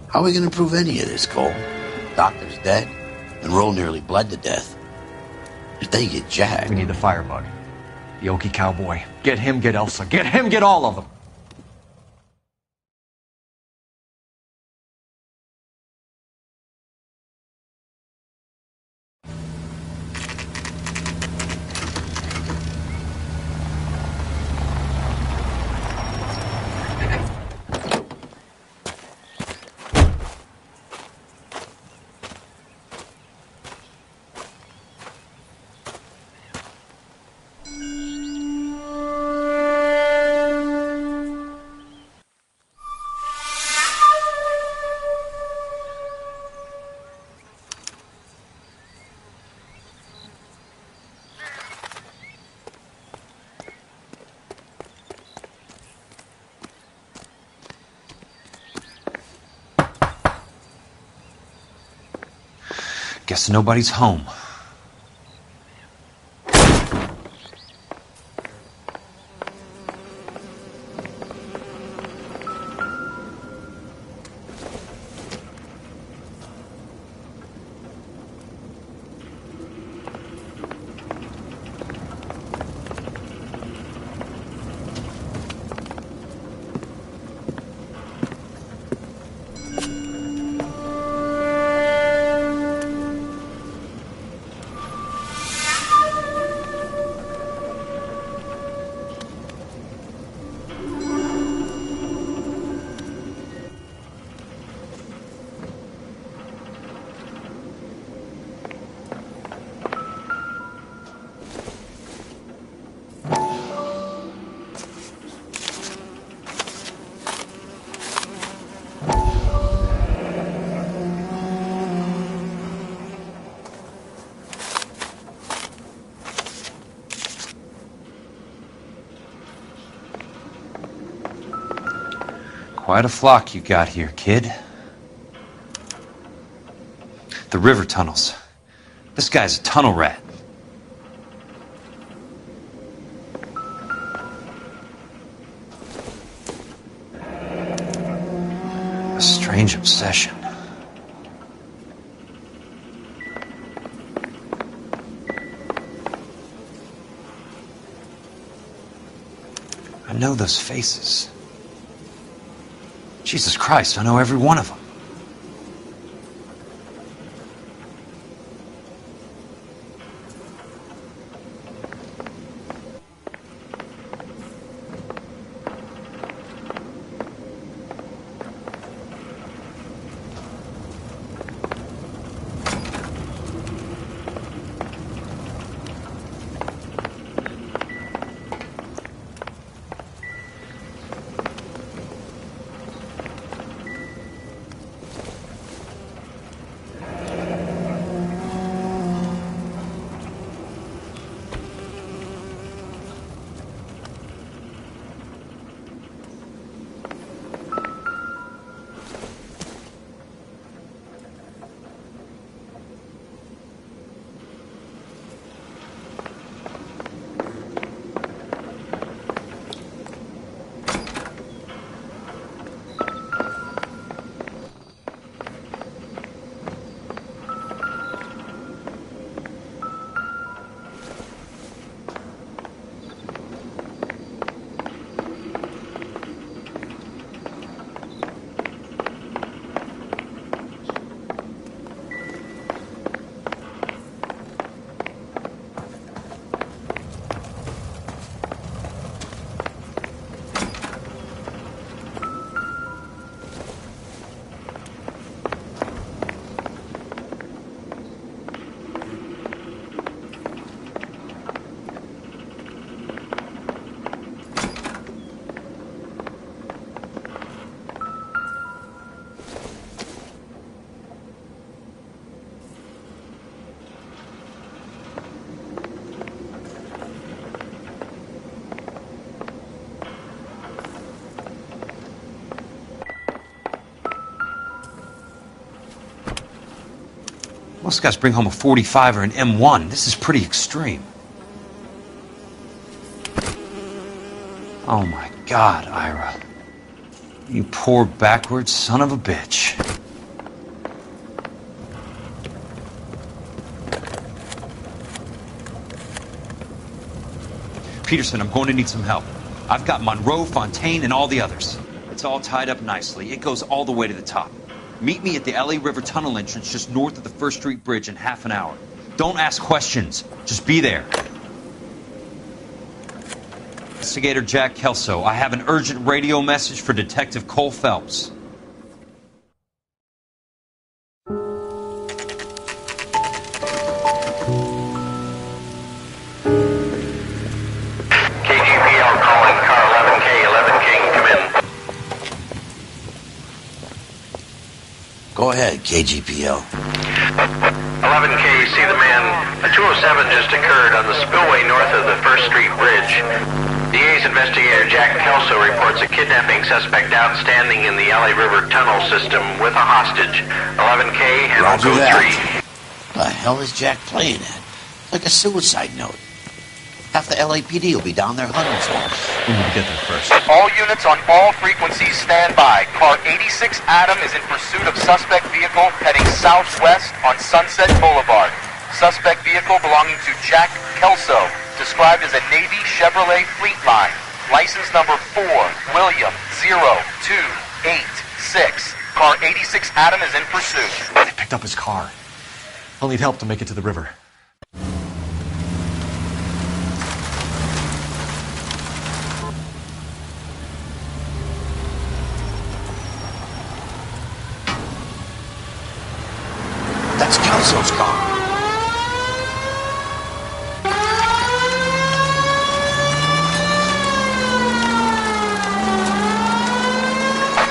How are we going to prove any of this, Cole? Doctor's dead, and Roll nearly bled to death. If they get Jack... We need the firebug. The Okie cowboy. Get him, get Elsa. Get him, get all of them. Guess nobody's home. Quite a flock you got here, kid. The river tunnels. This guy's a tunnel rat. A strange obsession. I know those faces. Jesus Christ, I know every one of them. Most guys bring home a 45 or an M1. This is pretty extreme. Oh my God, Ira. You poor backwards son of a bitch. Peterson, I'm going to need some help. I've got Monroe, Fontaine, and all the others. It's all tied up nicely. It goes all the way to the top. Meet me at the LA River Tunnel entrance just north of the First Street Bridge in half an hour. Don't ask questions. Just be there. Investigator Jack Kelso, I have an urgent radio message for Detective Cole Phelps. KGPL calling car 11K, 11K, come in. Go ahead, KGPL. 11K, see the man. A 207 just occurred on the spillway north of the First Street Bridge. DA's investigator Jack Kelso reports a kidnapping suspect outstanding in the LA River Tunnel system with a hostage. 11K, handle code 3. What the hell is Jack playing at? Like a suicide note. Half the LAPD will be down there hunting for him. We need to get there first. All units on all frequencies stand by. Car 86 Adam is in pursuit of suspect vehicle heading southwest on Sunset Boulevard. Suspect vehicle belonging to Jack Kelso, described as a Navy Chevrolet Fleetline. License number 4, William 0286. Car 86 Adam is in pursuit. They picked up his car. I'll need help to make it to the river. That's Kelso's car.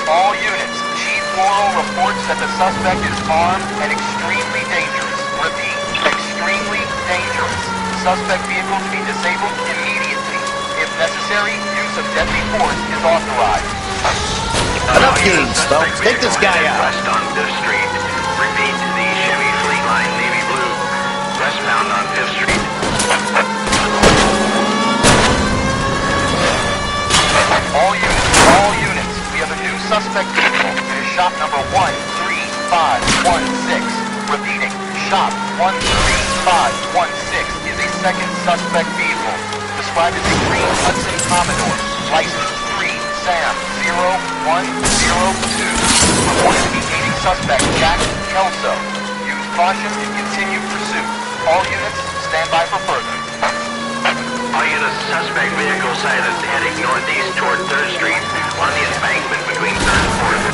All units, Chief Laurel reports that the suspect is armed and extremely dangerous. Repeat, extremely dangerous. Suspect vehicle to be disabled immediately. If necessary, use of deadly force is authorized. Enough games, folks. Take this guy out. West on 5th Street. Repeat, the Chevy Fleetline Navy Blue. Westbound on 5th Street. All units, we have a new suspect vehicle. It is shop number 13516. Repeating, shop 13516 is a second suspect vehicle, described as a green Hudson Commodore, license 3 Sam 0102. Reported to be aiding suspect Jack Kelso. Use caution and continue pursuit. All units, stand by for further. All units, suspect vehicle sighted heading northeast toward 3rd Street on the embankment between 3rd and 4th.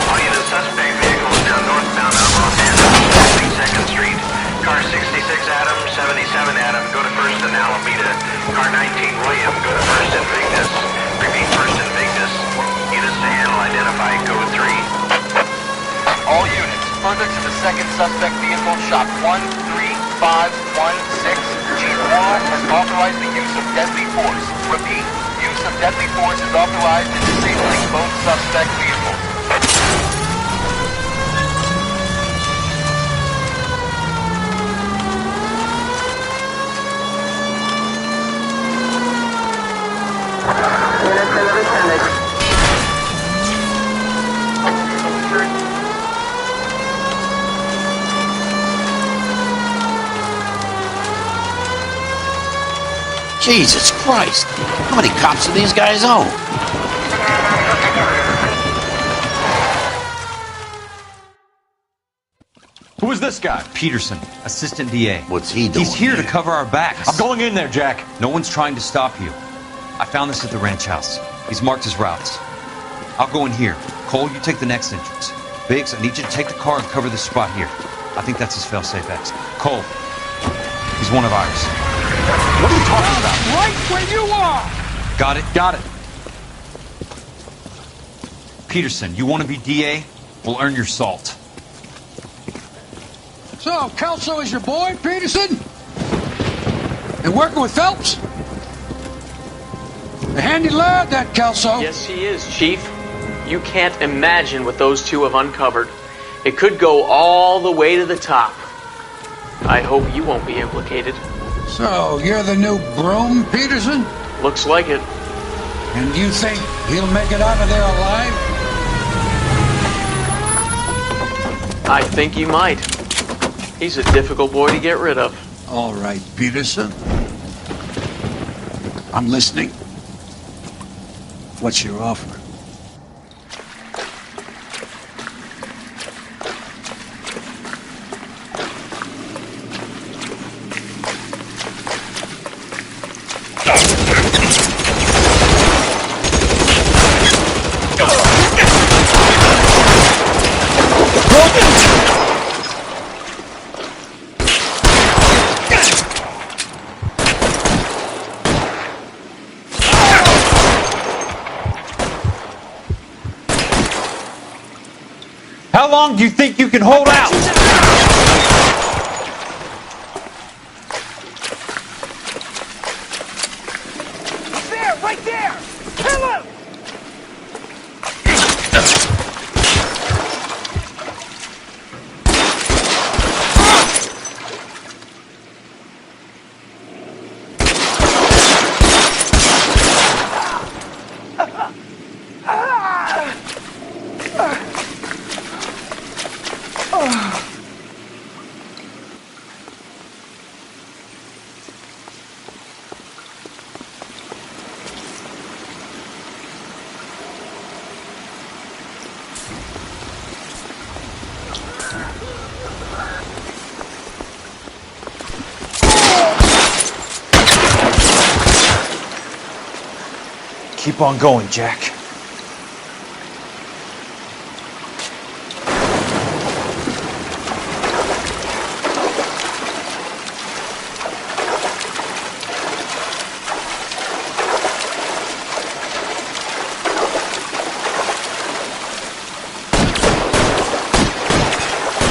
All units, suspect vehicle is now northbound on Los Angeles, crossing 2nd Street. Car 66 Adam, 77 Adam, go to 1st and Alameda. Car 19 William, go to 1st and Vignes. Repeat, 1st and Vignes. Units to handle, identify, code 3. All units, further to the second suspect vehicle, shop 13516. Chief Laurel has authorized the use of deadly force. Repeat, use of deadly force is authorized in disabling both suspect vehicles. Jesus Christ. How many cops do these guys own? Who is this guy? Peterson, assistant DA. What's he doing? He's here to cover our backs. I'm going in there, Jack. No one's trying to stop you. I found this at the ranch house. He's marked his routes. I'll go in here. Cole, you take the next entrance. Biggs, I need you to take the car and cover this spot here. I think that's his fail-safe exit. Cole, he's one of ours. What are you talking about? Right where you are! Got it? Got it. Peterson, you want to be DA? We'll earn your salt. So, Kelso is your boy, Peterson? And working with Phelps? A handy lad, that Kelso. Yes, he is, Chief. You can't imagine what those two have uncovered. It could go all the way to the top. I hope you won't be implicated. So, you're the new broom, Peterson? Looks like it. And you think he'll make it out of there alive? I think he might. He's a difficult boy to get rid of. All right, Peterson. I'm listening. What's your offer? How long do you think you can hold out? He's there, right there! Kill him! Keep on going, Jack.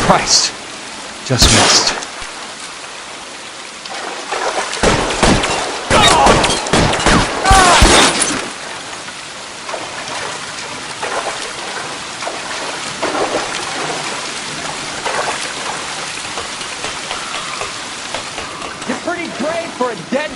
Christ. Just missed. You're pretty brave for a dead...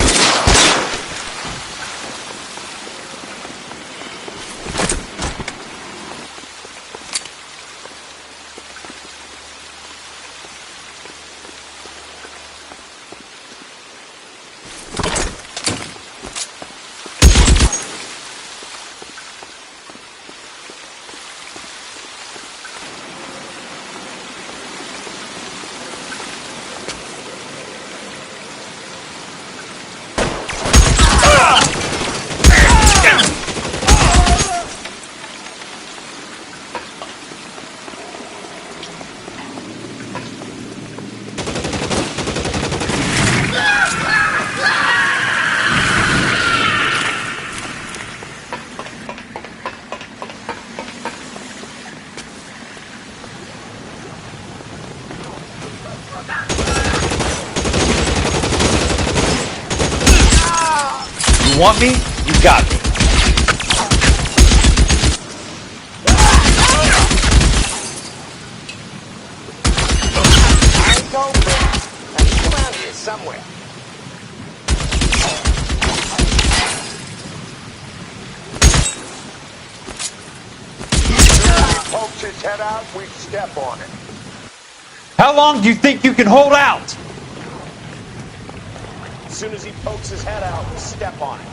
You want me? You got me. I ain't going, Now he's around here somewhere. If he pokes his head out, we step on it. How long do you think you can hold out? As soon as he pokes his head out, we step on it.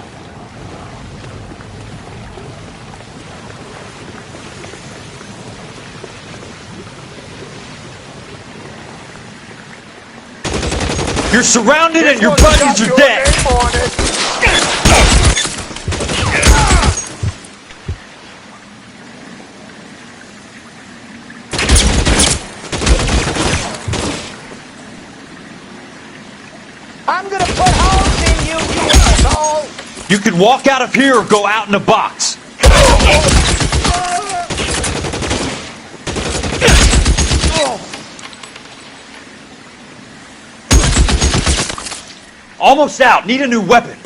You're surrounded and your buddies are dead. I'm gonna put holes in you, you asshole! You can walk out of here or go out in a box. Almost out. Need a new weapon.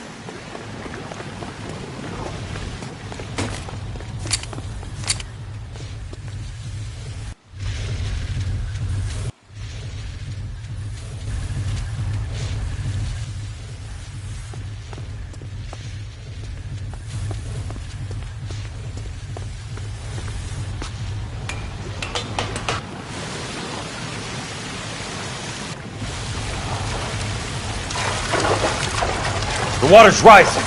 The water's rising.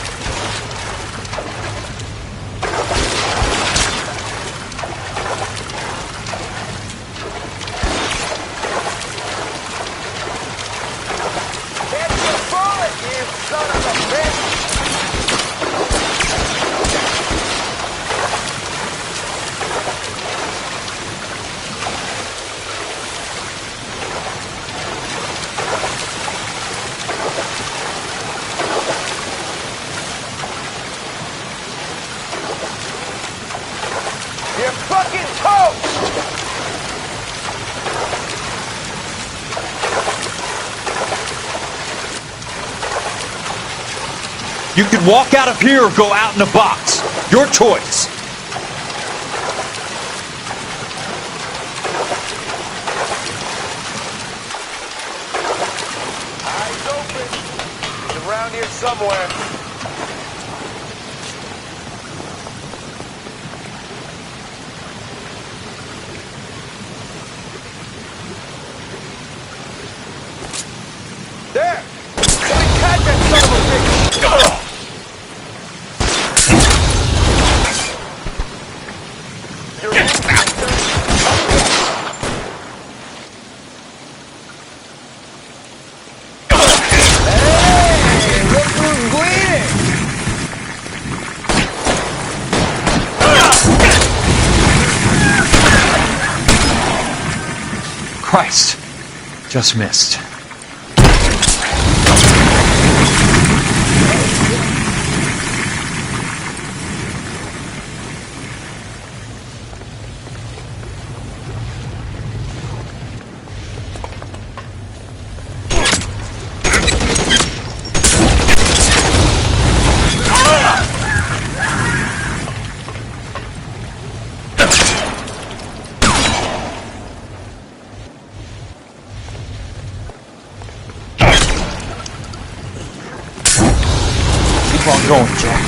Catch your bullet, you son of a bitch! You're fucking toast! You can walk out of here or go out in a box. Your choice. Eyes open. He's around here somewhere. There! Somebody catch that son of a bitch! You're Hey! Look who's bleeding! Christ. Just missed. Keep on going, Jack.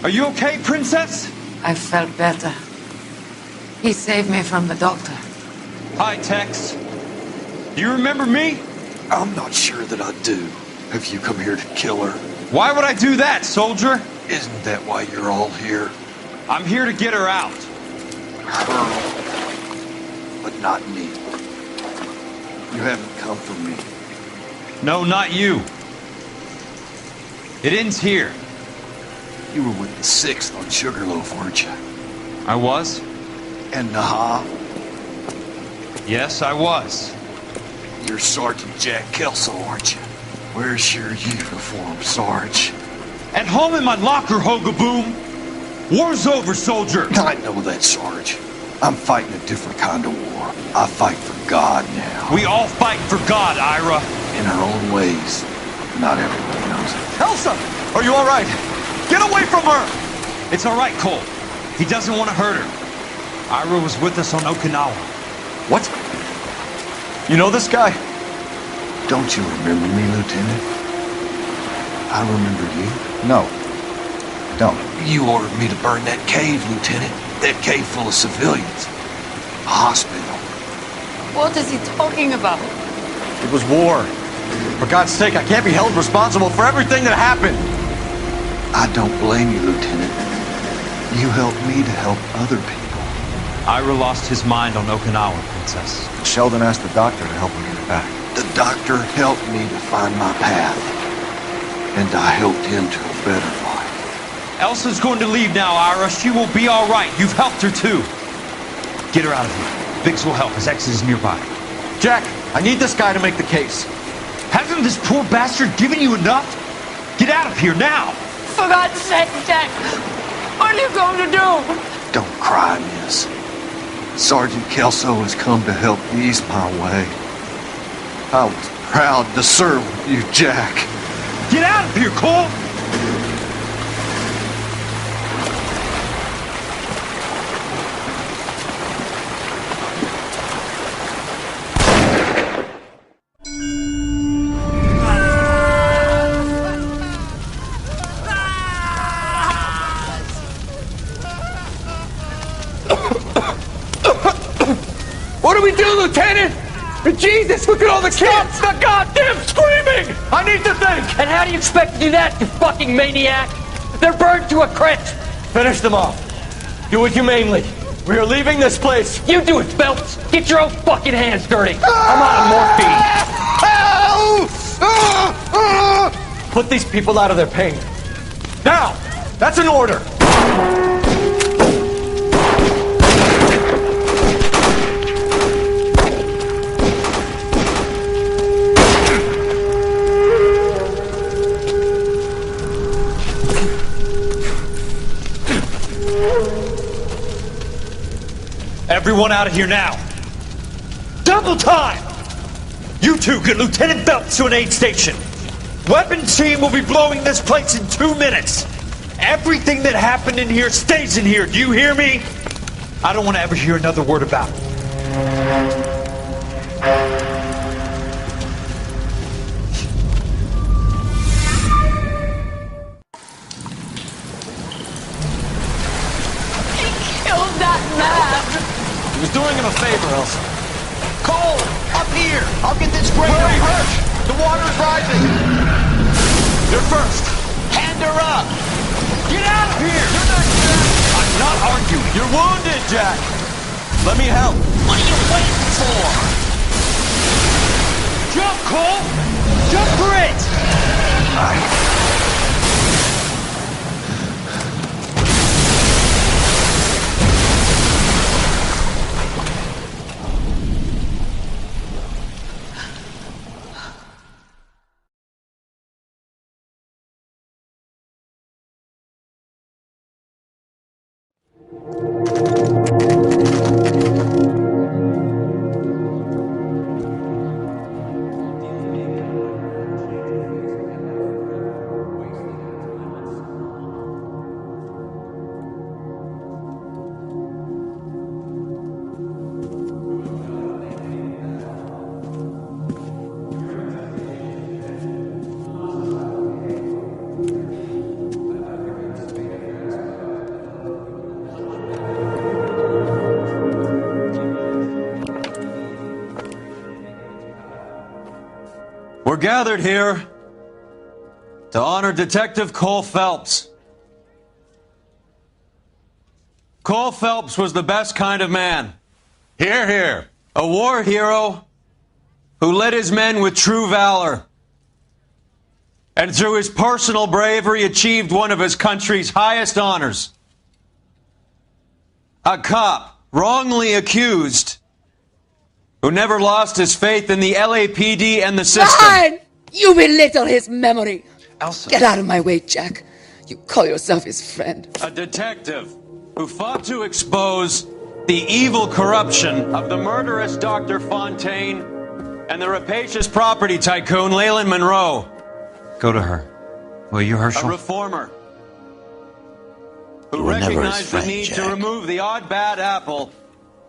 Are you okay, Princess? I felt better. He saved me from the doctor. Hi, Tex. Do you remember me? I'm not sure that I do. Have you come here to kill her? Why would I do that, soldier? Isn't that why you're all here? I'm here to get her out. Her. But not me. You haven't come for me. No, not you. It ends here. You were with the 6th on Sugarloaf, weren't you? I was? And Naha? Yes, I was. You're Sergeant Jack Kelso, aren't you? Where's your uniform, Sarge? At home in my locker, Hogaboom. War's over, soldier. I know that, Sarge. I'm fighting a different kind of war. I fight for God now. We all fight for God, Ira. In our own ways. Not everyone knows it. Elsa! Are you all right? Get away from her! It's all right, Cole. He doesn't want to hurt her. Ira was with us on Okinawa. What? You know this guy? Don't you remember me, Lieutenant? I remember you. No. Don't. You ordered me to burn that cave, Lieutenant. That cave full of civilians. A hospital. What is he talking about? It was war. For God's sake, I can't be held responsible for everything that happened. I don't blame you, Lieutenant. You helped me to help other people. Ira lost his mind on Okinawa, Princess. Sheldon asked the doctor to help him get it back. The doctor helped me to find my path. And I helped him to a better life. Elsa's going to leave now, Ira. She will be all right. You've helped her, too. Get her out of here. Biggs will help. His ex is nearby. Jack, I need this guy to make the case. Hasn't this poor bastard given you enough? Get out of here now! For God's sake, Jack! What are you going to do? Don't cry, miss. Sergeant Kelso has come to help ease my way. I was proud to serve with you, Jack. Get out of here, Cole! What do we do, Lieutenant? Jesus, look at all the kids! Stop the goddamn screaming! I need to think! And how do you expect to do that, you fucking maniac? They're burned to a crisp! Finish them off. Do it humanely. We are leaving this place. You do it, Phelps! Get your own fucking hands dirty! I'm out of morphine! Put these people out of their pain. Now! That's an order! Everyone out of here now. Double time! You two get Lieutenant Phelps to an aid station. Weapon team will be blowing this place in 2 minutes. Everything that happened in here stays in here. Do you hear me? I don't want to ever hear another word about it. Killed that man! He was doing him a favor, Elsa. Cole, up here! I'll get this breaker. Where are you hurt? The water's rising! You're first! Hand her up! Get out of here! You're not Jack! I'm not arguing. You're wounded, Jack! Let me help. What are you waiting for? Jump, Cole! Jump for it! We're gathered here to honor Detective Cole Phelps. Cole Phelps was the best kind of man. Hear, hear. A war hero who led his men with true valor. And through his personal bravery achieved one of his country's highest honors. A cop wrongly accused who never lost his faith in the LAPD and the system. Fine! You belittle his memory. Elsa. Get out of my way, Jack. You call yourself his friend. A detective who fought to expose the evil corruption of the murderous Dr. Fontaine and the rapacious property tycoon Leyland Monroe. Go to her. Will you, A Herschel? reformer You who were never his recognized the friend, need Jack. to remove the odd bad apple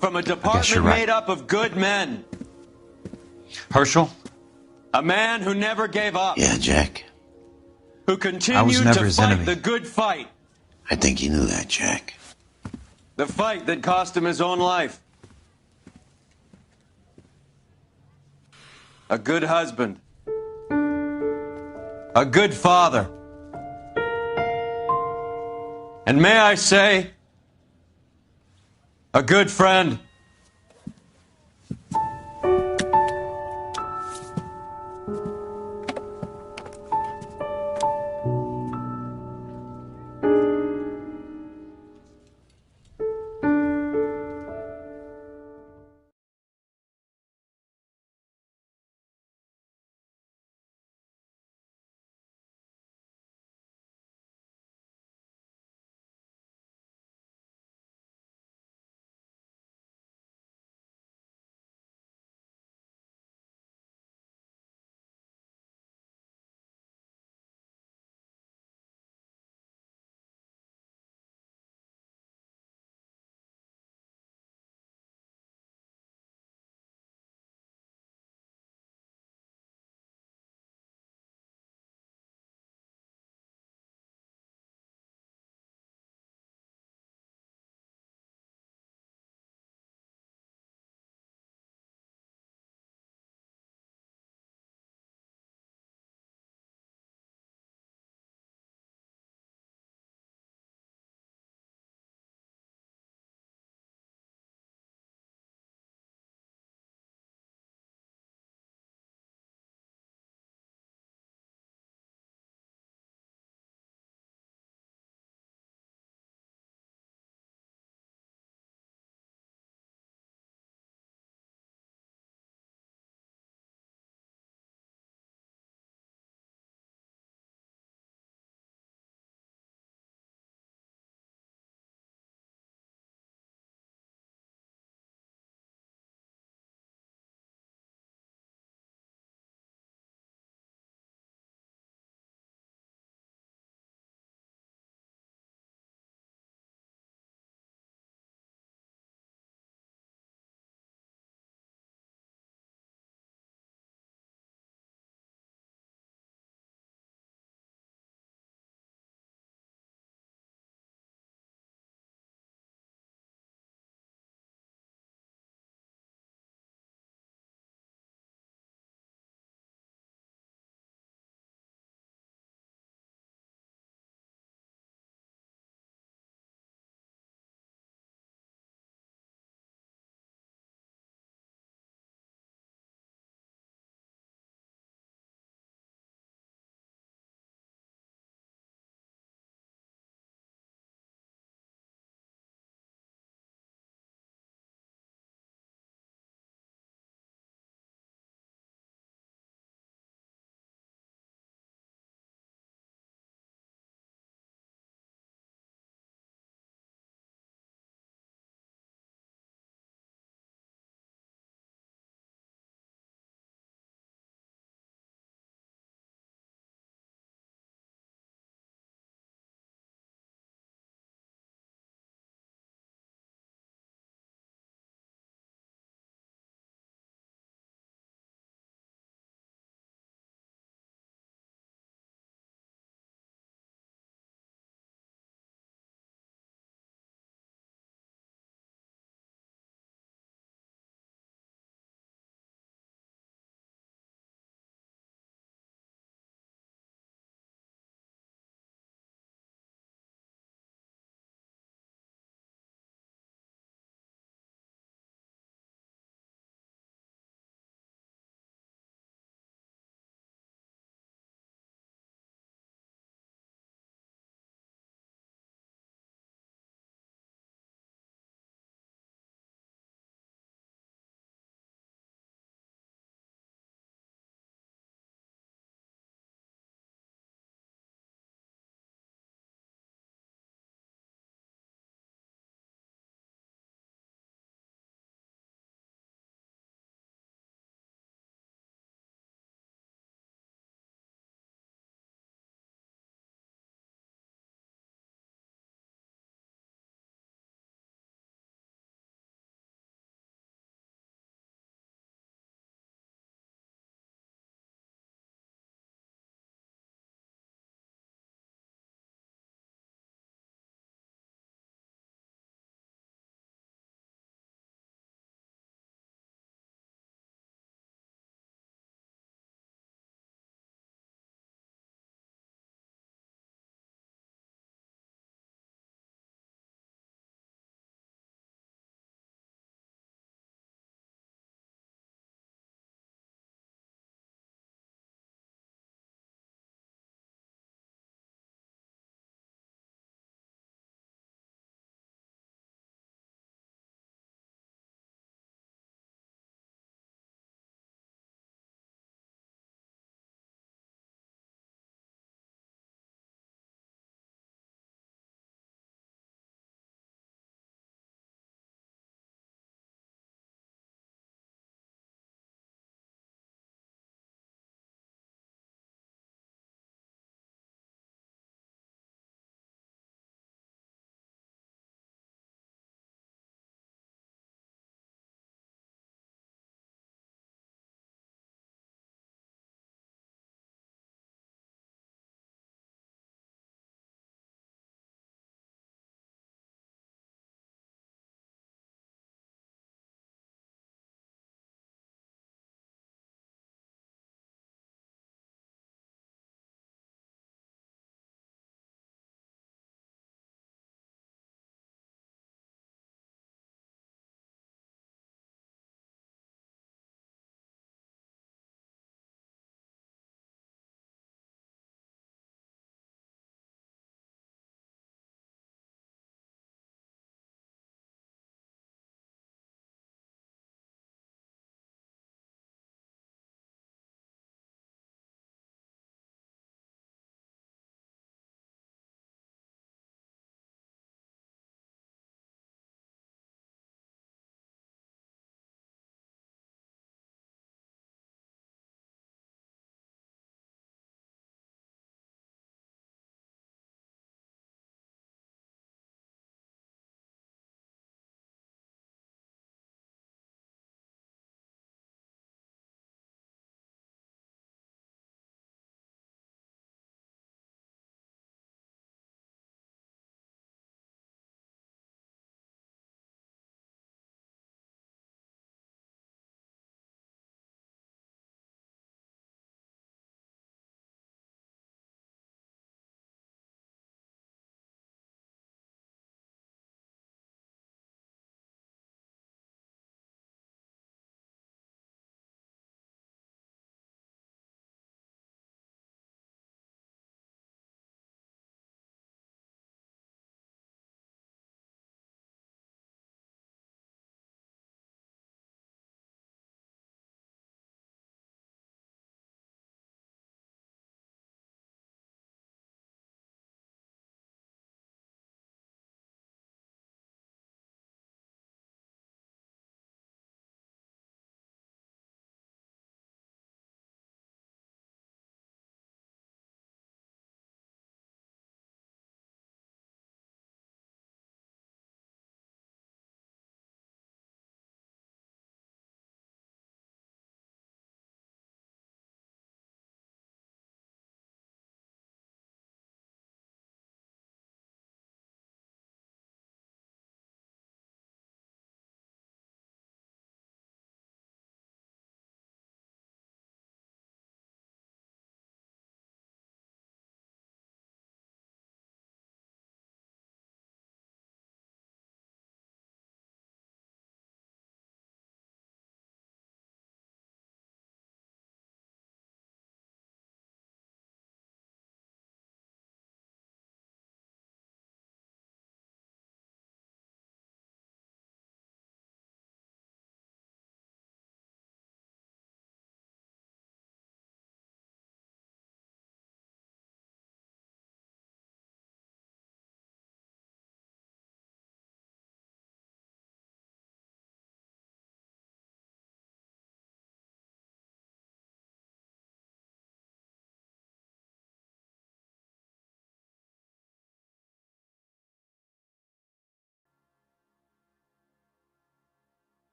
from a department you're right. made up of good men. Herschel? A man who never gave up. Yeah, Jack. Who I was continued never to his fight enemy. the good fight. I think you knew that, Jack. The fight that cost him his own life. A good husband. A good father. And may I say, a good friend.